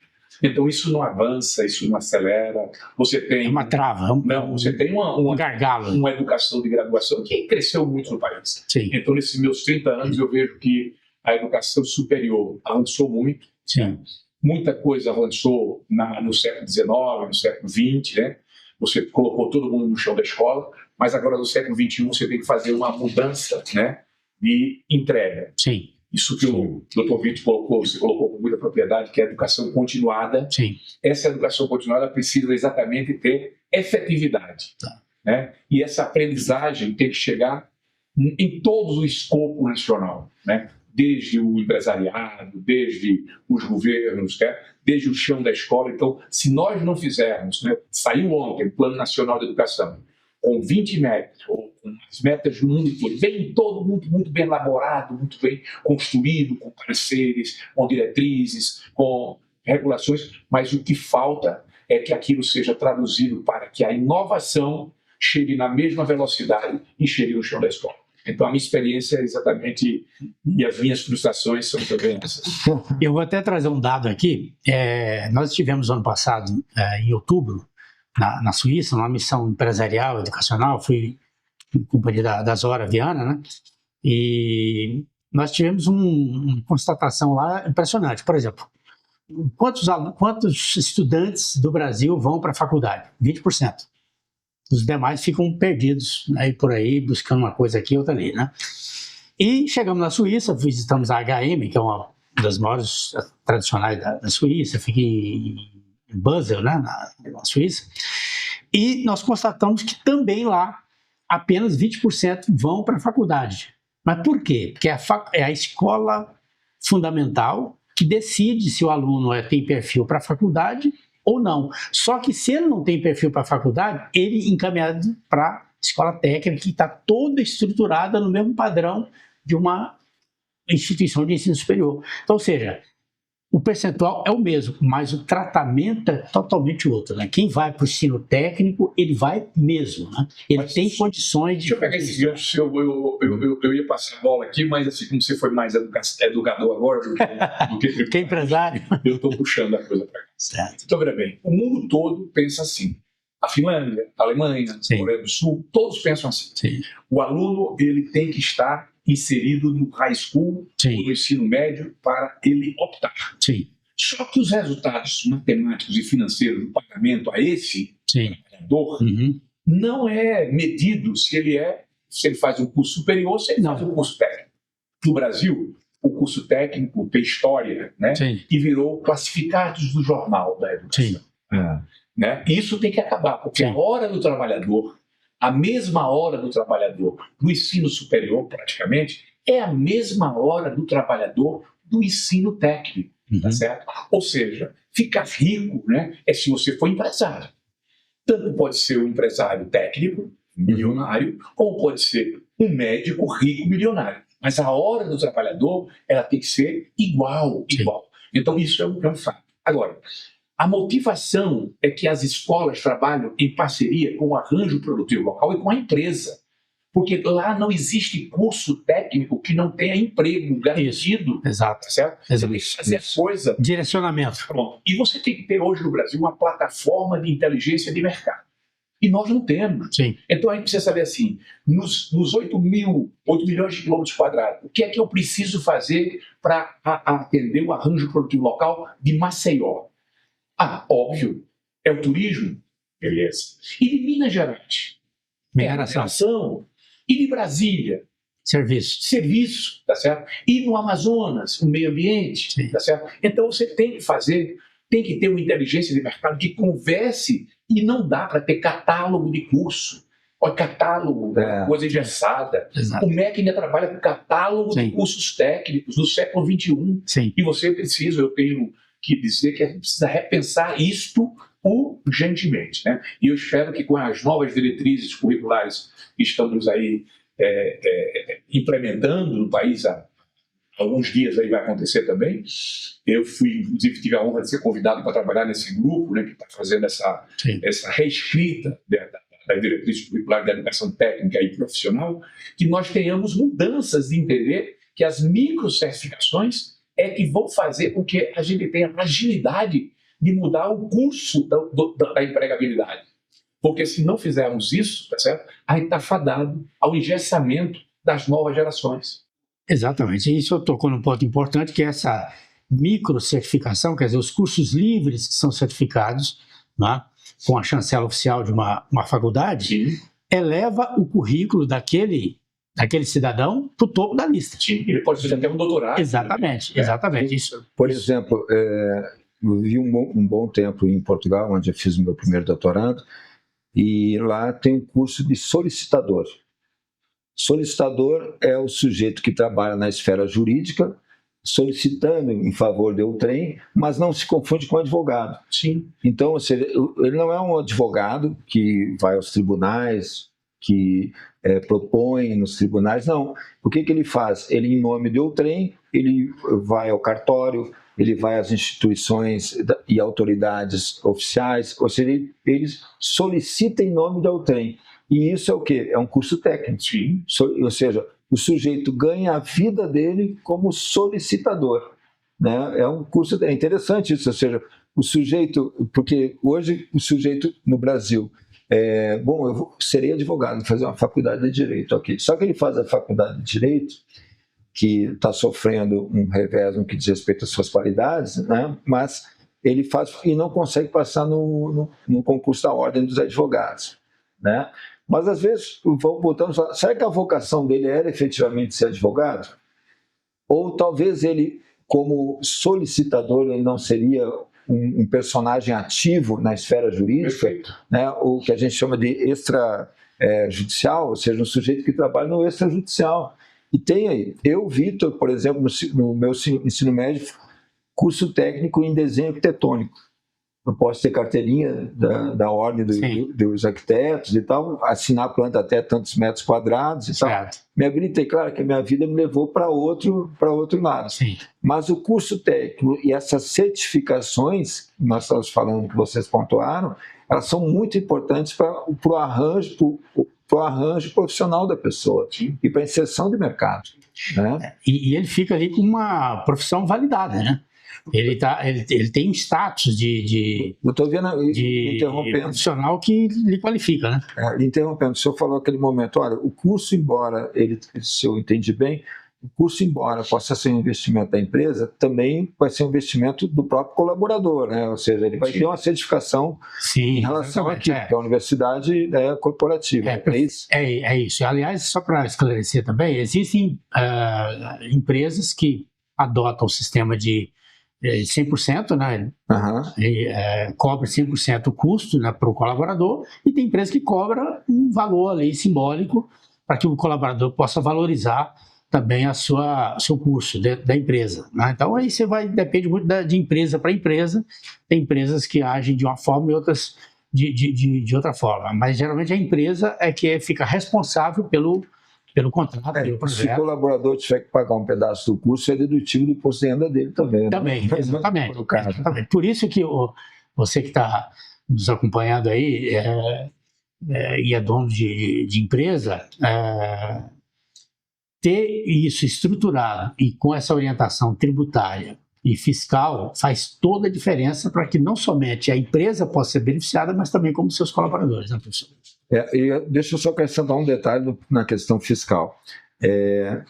Então, isso não avança, isso não acelera. Você tem... É uma trava. Você tem um gargalo. Uma educação de graduação que cresceu muito no país. Sim. Então, nesses meus 30 anos, eu vejo que a educação superior avançou muito. Sim. Muita coisa avançou no século XIX, no século XX, né? Você colocou todo mundo no chão da escola, mas agora no século XXI você tem que fazer uma mudança, né, de entrega. Sim. Isso que o Dr. Vitor colocou, você colocou com muita propriedade, que é a educação continuada. Sim. Essa educação continuada precisa exatamente ter efetividade. Tá. Né? E essa aprendizagem tem que chegar em todo o escopo nacional, né? Desde o empresariado, desde os governos, né? Desde o chão da escola. Então, se nós não fizermos, né? Saiu ontem o Plano Nacional de Educação, com 20 metas, ou com as metas do mundo todo, todo muito bem elaborado, muito bem construído, com pareceres, com diretrizes, com regulações, mas o que falta é que aquilo seja traduzido para que a inovação chegue na mesma velocidade e chegue no chão da escola. Então, a minha experiência é exatamente, e as minhas frustrações são também essas. Eu vou até trazer um dado aqui. Nós estivemos ano passado, em outubro, na Suíça, numa missão empresarial, educacional, fui em companhia da Zora Viana, né? E nós tivemos uma constatação lá impressionante. Por exemplo, quantos estudantes do Brasil vão para a faculdade? 20%. Os demais ficam perdidos aí por aí, buscando uma coisa aqui, outra ali, né? E chegamos na Suíça, visitamos a HM, que é uma das maiores tradicionais da Suíça, fica em Basel, né, na Suíça, e nós constatamos que também lá apenas 20% vão para a faculdade. Mas por quê? Porque é a escola fundamental que decide se o aluno tem perfil para a faculdade ou não. Só que se ele não tem perfil para a faculdade, ele é encaminhado para a escola técnica, que está toda estruturada no mesmo padrão de uma instituição de ensino superior. Então, ou seja, o percentual é o mesmo, mas o tratamento é totalmente outro, né? Quem vai para o ensino técnico, ele vai mesmo, né? Ele tem condições de... Deixa eu pegar esse gancho seu, eu ia passar a bola aqui, mas assim, como você foi mais educador agora do que Que empresário. Eu estou puxando a coisa para cá. Certo. Então, veja bem, o mundo todo pensa assim. A Finlândia, a Alemanha, a Coreia do Sul, todos pensam assim. Sim. O aluno, ele tem que estar inserido no high school, Sim. no ensino médio, para ele optar. Sim. Só que os resultados matemáticos e financeiros do pagamento a esse Sim. trabalhador Uhum. não é medido se ele faz um curso superior ou se ele faz um curso técnico. No Brasil, o curso técnico tem história, né? Sim. E virou classificados do jornal da educação. Sim. Né? Isso tem que acabar, porque Sim. a hora do trabalhador, a mesma hora do trabalhador do ensino superior, praticamente, é a mesma hora do trabalhador do ensino técnico. Tá certo? Ou seja, ficar rico, né, é se você for empresário. Tanto pode ser um empresário técnico, milionário, ou pode ser um médico rico, milionário. Mas a hora do trabalhador, ela tem que ser igual. Então isso é um fato. Agora, a motivação é que as escolas trabalham em parceria com o arranjo produtivo local e com a empresa. Porque lá não existe curso técnico que não tenha emprego garantido. Isso. Exato. Tá certo? Você tem que fazer a coisa. Direcionamento. Pronto. E você tem que ter hoje no Brasil uma plataforma de inteligência de mercado. E nós não temos. Sim. Então a gente precisa saber assim, nos 8 milhões de quilômetros quadrados, o que é que eu preciso fazer para atender o arranjo produtivo local de Maceió? Óbvio, é o turismo. Beleza. E de Minas Gerais? Mineração. E de Brasília? Serviço, tá certo? E no Amazonas, o meio ambiente, Sim. tá certo? Então você tem que ter uma inteligência de mercado que converse, e não dá para ter catálogo de curso. Olha, catálogo, coisa engessada. Exato. O MEC ainda trabalha com catálogo Sim. de cursos técnicos do século XXI. Sim. E eu tenho que dizer que a gente precisa repensar isto urgentemente, né? E eu espero que com as novas diretrizes curriculares que estamos aí implementando no país há alguns dias, aí vai acontecer também. Eu inclusive tive a honra de ser convidado para trabalhar nesse grupo, né, que está fazendo essa reescrita da diretriz curricular da educação técnica e profissional, que nós tenhamos mudanças de entender que as microcertificações é que vão fazer com que a gente tenha agilidade de mudar o curso da empregabilidade. Porque se não fizermos isso, tá certo? A gente está fadado ao engessamento das novas gerações. Exatamente. E isso tocou num ponto importante, que é essa microcertificação, quer dizer, os cursos livres que são certificados, né, com a chancela oficial de uma faculdade, Sim. eleva o currículo daquele cidadão para o topo da lista. Sim. Ele pode fazer até um doutorado. Exatamente, exatamente. Isso. Por exemplo, eu vivi um bom tempo em Portugal, onde eu fiz o meu primeiro doutorado, e lá tem um curso de solicitador. Solicitador é o sujeito que trabalha na esfera jurídica, solicitando em favor de outrem, mas não se confunde com advogado. Sim. Então, ou seja, ele não é um advogado que vai aos tribunais, que propõe nos tribunais, não. O que ele faz? Ele, em nome de outrem, ele vai ao cartório, ele vai às instituições e autoridades oficiais, ou seja, ele solicita em nome de outrem. E isso é o quê? É um curso técnico. Sim. Ou seja, o sujeito ganha a vida dele como solicitador, né? É um curso, é interessante isso, ou seja, o sujeito, porque hoje o sujeito no Brasil, eu serei advogado, fazer uma faculdade de Direito, ok. Só que ele faz a faculdade de Direito, que está sofrendo um revés no que diz respeito às suas qualidades, né? Mas ele faz e não consegue passar no concurso da Ordem dos Advogados, né? Mas às vezes voltamos a falar, será que a vocação dele era efetivamente ser advogado? Ou talvez ele, como solicitador, ele não seria um personagem ativo na esfera jurídica, né, o que a gente chama de extrajudicial, ou seja, um sujeito que trabalha no extrajudicial. E tem aí, eu, Vitor, por exemplo, no meu ensino médio, curso técnico em desenho arquitetônico. Eu posso ter carteirinha da ordem dos arquitetos e tal, assinar a planta até tantos metros quadrados e tal. Me habilitei, claro que a minha vida me levou para outro lado. Sim. Mas o curso técnico e essas certificações, que nós estamos falando, que vocês pontuaram, elas são muito importantes para o arranjo profissional da pessoa e para a inserção de mercado. Né? E ele fica ali com uma profissão validada, né? Ele tem um status de profissional que lhe qualifica, né? Interrompendo, o senhor falou aquele momento, olha, o curso, embora, se eu entendi bem, o curso, embora possa ser um investimento da empresa, também vai ser um investimento do próprio colaborador, né? Ou seja, ele vai ter uma certificação em relação àquilo, que é a universidade corporativa. É isso? É isso. Aliás, só para esclarecer também, existem empresas que adotam o sistema de 100%, né? Cobra 100% o custo, né, para o colaborador, e tem empresa que cobra um valor ali simbólico para que o colaborador possa valorizar também seu curso dentro da empresa. Né? Então aí depende muito de empresa para empresa. Tem empresas que agem de uma forma e outras de outra forma, mas geralmente a empresa é que fica responsável pelo contrato, pelo projeto. Se o colaborador tiver que pagar um pedaço do curso, é dedutível do imposto de renda dele também. Também, né? Exatamente. Por isso que você que está nos acompanhando aí e é dono de empresa, ter isso estruturado e com essa orientação tributária e fiscal faz toda a diferença para que não somente a empresa possa ser beneficiada, mas também como seus colaboradores, né, professor? Deixa eu só acrescentar um detalhe na questão fiscal.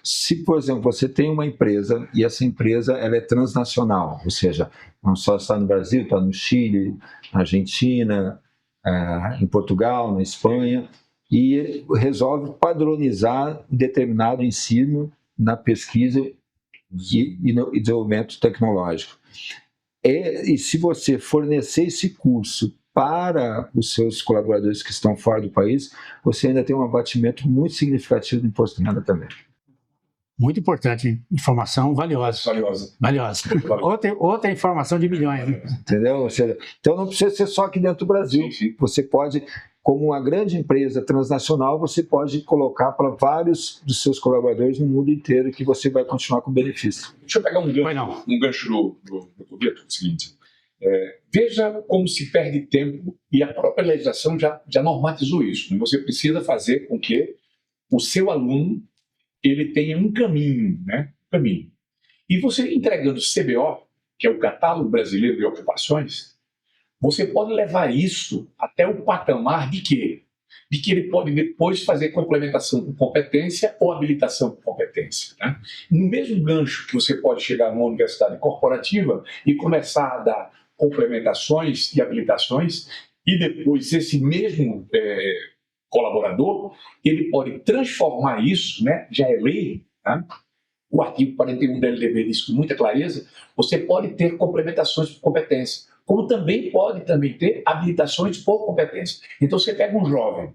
Se, por exemplo, você tem uma empresa e essa empresa ela é transnacional, ou seja, não só está no Brasil, está no Chile, na Argentina, em Portugal, na Espanha, e resolve padronizar determinado ensino na pesquisa e no desenvolvimento tecnológico. E se você fornecer esse curso para os seus colaboradores que estão fora do país, você ainda tem um abatimento muito significativo do imposto de renda também. Muito importante, informação valiosa. Outra informação de milhões. Né? Entendeu? Ou seja, então não precisa ser só aqui dentro do Brasil. Sim. Você pode, como uma grande empresa transnacional, você pode colocar para vários dos seus colaboradores no mundo inteiro que você vai continuar com benefício. Deixa eu pegar um gancho do Vitor, o seguinte. Veja como se perde tempo, e a própria legislação já normatizou isso. Você precisa fazer com que o seu aluno ele tenha um caminho, né? E você entregando o CBO, que é o Catálogo Brasileiro de Ocupações, você pode levar isso até o patamar de quê? De que ele pode depois fazer complementação com competência ou habilitação com competência. Né? No mesmo gancho que você pode chegar numa universidade corporativa e começar a dar complementações e habilitações, e depois esse mesmo colaborador, ele pode transformar isso, né? Já é lei, né? O artigo 41 da LDB diz com muita clareza, você pode ter complementações por competência, como também pode ter habilitações por competência. Então você pega um jovem,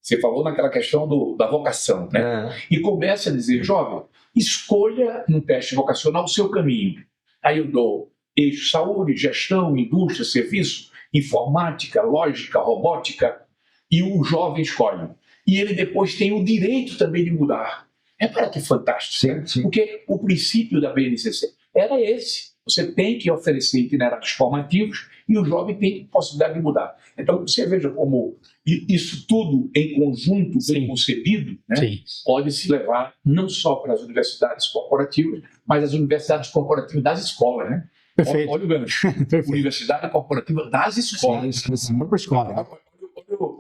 você falou naquela questão da vocação, né? E começa a dizer, jovem, escolha no teste vocacional o seu caminho. Aí eu dou eixo saúde, gestão, indústria, serviço, informática, lógica, robótica, e o jovem escolhe. E ele depois tem o direito também de mudar. Para que fantástico. Sim. Porque o princípio da BNCC era esse. Você tem que oferecer itinerários formativos e o jovem tem possibilidade de mudar. Então, você veja como isso tudo em conjunto, bem concebido, né, pode se levar não só para as universidades corporativas, mas as universidades corporativas das escolas, né? Perfeito. Olha o gancho. Universidade corporativa das escolas.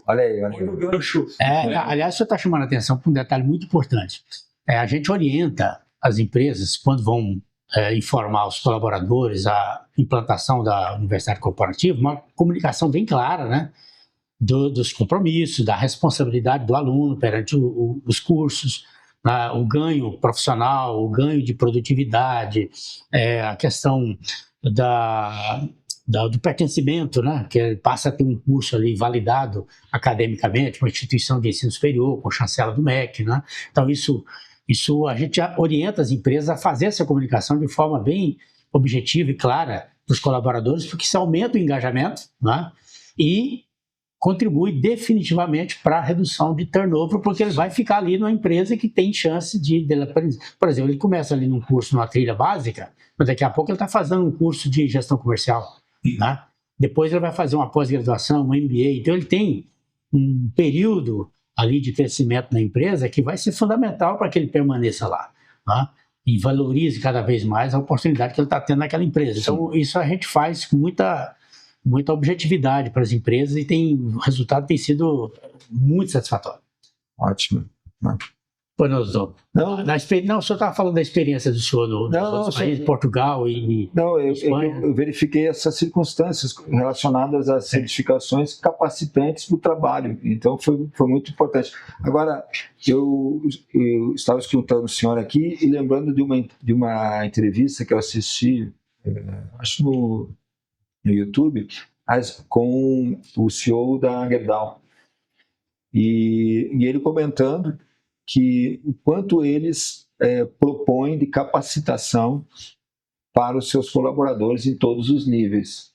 Olha aí. Olha o gancho. Aliás, o senhor está chamando a atenção para um detalhe muito importante. A gente orienta as empresas, quando vão informar os colaboradores a implantação da universidade corporativa, uma comunicação bem clara, né? Dos compromissos, da responsabilidade do aluno perante os cursos, o ganho profissional, o ganho de produtividade, a questão do pertencimento, né? Que ele passa a ter um curso ali validado academicamente, uma instituição de ensino superior, com chancela do MEC, né? Então, isso a gente já orienta as empresas a fazer essa comunicação de forma bem objetiva e clara para os colaboradores, porque isso aumenta o engajamento, né? E contribui definitivamente para a redução de turnover, porque ele vai ficar ali numa empresa que tem chance de aprender. Por exemplo, ele começa ali num curso, numa trilha básica, mas daqui a pouco ele está fazendo um curso de gestão comercial, né? Depois ele vai fazer uma pós-graduação, um MBA, então ele tem um período ali de crescimento na empresa que vai ser fundamental para que ele permaneça lá, né? E valorize cada vez mais a oportunidade que ele está tendo naquela empresa. Então, isso a gente faz com muita objetividade para as empresas e o resultado tem sido muito satisfatório. Ótimo. Pois não, doutor. Não, o senhor estava falando da experiência do senhor nos outros países, Portugal e Espanha. Eu verifiquei essas circunstâncias relacionadas às certificações capacitantes do trabalho, então foi muito importante. Agora, eu estava escutando o senhor aqui e lembrando de uma entrevista que eu assisti, acho no YouTube, com o CEO da Gerdau. E ele comentando que o quanto eles propõem de capacitação para os seus colaboradores em todos os níveis.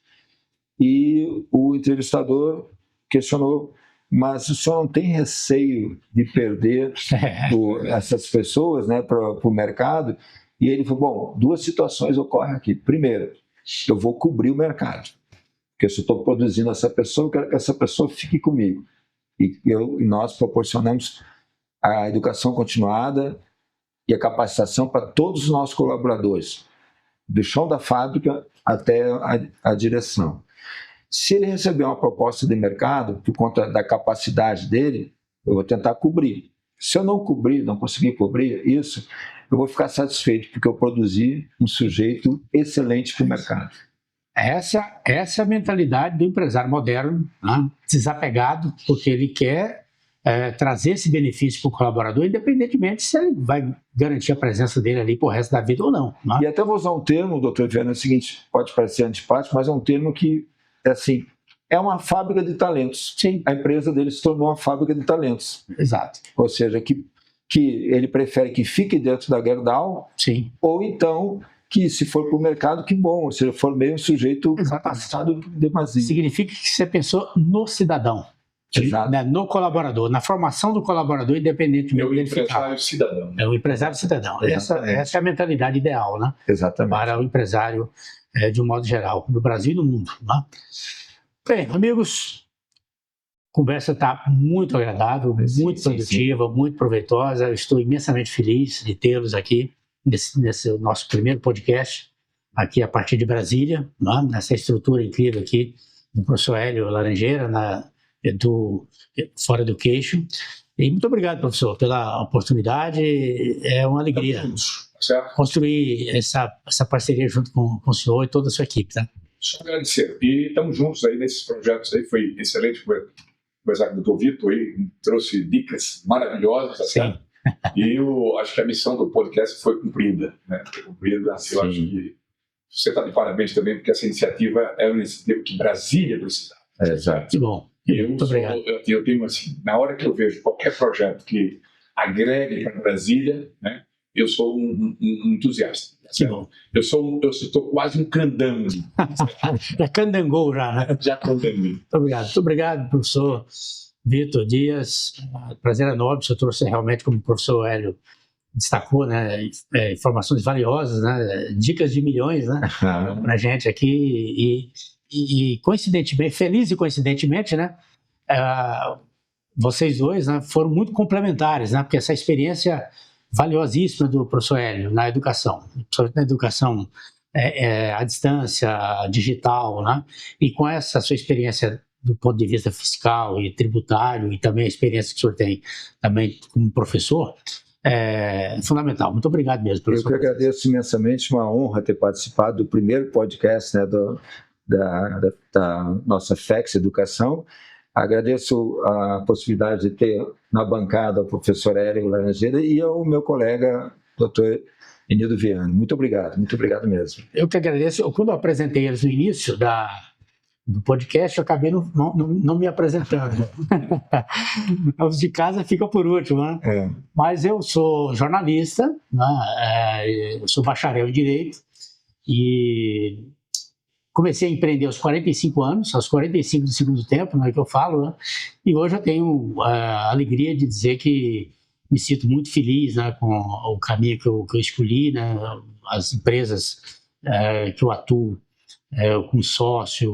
E o entrevistador questionou, mas o senhor não tem receio de perder essas pessoas, né, para o mercado? E ele falou, bom, duas situações ocorrem aqui. Primeiro, eu vou cobrir o mercado, porque se eu estou produzindo essa pessoa, eu quero que essa pessoa fique comigo. E nós proporcionamos a educação continuada e a capacitação para todos os nossos colaboradores, do chão da fábrica até a direção. Se ele receber uma proposta de mercado, por conta da capacidade dele, eu vou tentar cobrir. Se eu não conseguir cobrir isso, eu vou ficar satisfeito, porque eu produzi um sujeito excelente para o mercado. Essa é a mentalidade do empresário moderno, né? Desapegado, porque ele quer trazer esse benefício para o colaborador, independentemente se ele vai garantir a presença dele ali para o resto da vida ou não. Né? E até vou usar um termo, doutor Viana, é o seguinte, pode parecer antipático, mas é um termo que, assim, é uma fábrica de talentos. Sim. A empresa dele se tornou uma fábrica de talentos. Exato. Ou seja, que ele prefere que fique dentro da Gerdau, sim, ou então que se for para o mercado, que bom, ou seja, for meio um sujeito capacitado demasiado. Significa que você pensou no cidadão. Né, no colaborador, na formação do colaborador, independente do empresário cidadão. É o empresário cidadão. Essa é a mentalidade ideal, né? Exatamente. Para o empresário, de um modo geral, no Brasil e no mundo. Né? Bem, amigos, a conversa está muito agradável, muito produtiva, muito proveitosa. Eu estou imensamente feliz de tê-los aqui nesse nosso primeiro podcast, aqui a partir de Brasília, né? Nessa estrutura incrível aqui do professor Hélio Laranjeira, do Fora Education. E muito obrigado, professor, pela oportunidade. É uma alegria construir essa parceria junto com o senhor e toda a sua equipe. Tá? Só agradecer. E estamos juntos aí nesses projetos aí. Foi excelente conversar com o doutor Vitor aí, trouxe dicas maravilhosas. Tá certo? E eu acho que a missão do podcast foi cumprida. Né? Foi cumprida. Eu acho que você está de parabéns também, porque essa iniciativa é uma iniciativa que Brasília precisava. Exato. Que bom. Muito obrigado. Eu tenho assim, na hora que eu vejo qualquer projeto que agregue para Brasília, né, eu sou um entusiasta. Que bom. Eu estou quase um candango. Já candangou já, né? Já candango. Muito obrigado, professor Vitor Dias. Prazer enorme. O senhor trouxe realmente, como o professor Hélio destacou, né, informações valiosas, né, dicas de milhões, né, para a gente aqui. E coincidentemente, feliz e coincidentemente, né, vocês dois, né, foram muito complementares, né, porque essa experiência valiosíssima do professor Hélio na educação, principalmente na educação à distância, digital, né, e com essa sua experiência do ponto de vista fiscal e tributário e também a experiência que o senhor tem também como professor, é fundamental. Muito obrigado mesmo. Eu que agradeço imensamente, uma honra ter participado do primeiro podcast, né, da nossa FEX Educação. Agradeço a possibilidade de ter na bancada o professor Hélio Laranjeira e o meu colega, doutor Enildo Viana. Muito obrigado mesmo. Eu que agradeço. Quando eu apresentei eles no início do podcast, eu acabei não me apresentando. Os de casa ficam por último, né? Mas eu sou jornalista, né? Eu sou bacharel em Direito e comecei a empreender aos 45 anos, aos 45 do segundo tempo, não é que eu falo, né? E hoje eu tenho a alegria de dizer que me sinto muito feliz, né, com o caminho que eu escolhi, né? As empresas que eu atuo como sócio,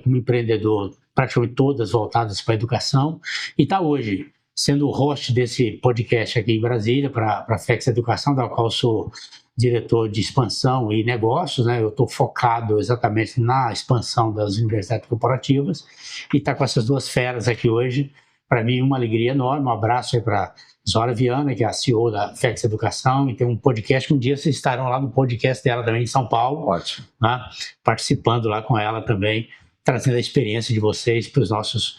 como empreendedor, praticamente todas voltadas para a educação, e está hoje sendo o host desse podcast aqui em Brasília, para a FEX Educação, da qual eu sou diretor de expansão e negócios, né? Eu estou focado exatamente na expansão das universidades corporativas, e está com essas duas feras aqui hoje. Para mim, uma alegria enorme. Um abraço aí para Zora Viana, que é a CEO da FEX Educação, e tem um podcast que um dia vocês estarão lá no podcast dela também em São Paulo. Ótimo. Né? Participando lá com ela também, trazendo a experiência de vocês para os nossos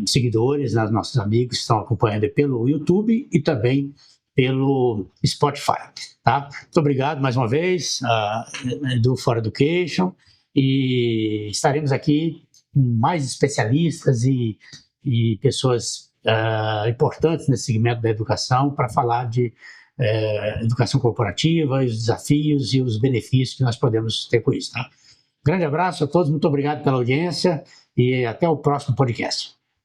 seguidores, né? Nossos amigos que estão acompanhando pelo YouTube e também pelo Spotify. Tá? Muito obrigado mais uma vez, do For Education, e estaremos aqui com mais especialistas e pessoas importantes nesse segmento da educação para falar de educação corporativa, os desafios e os benefícios que nós podemos ter com isso. Tá? Grande abraço a todos, muito obrigado pela audiência e até o próximo podcast.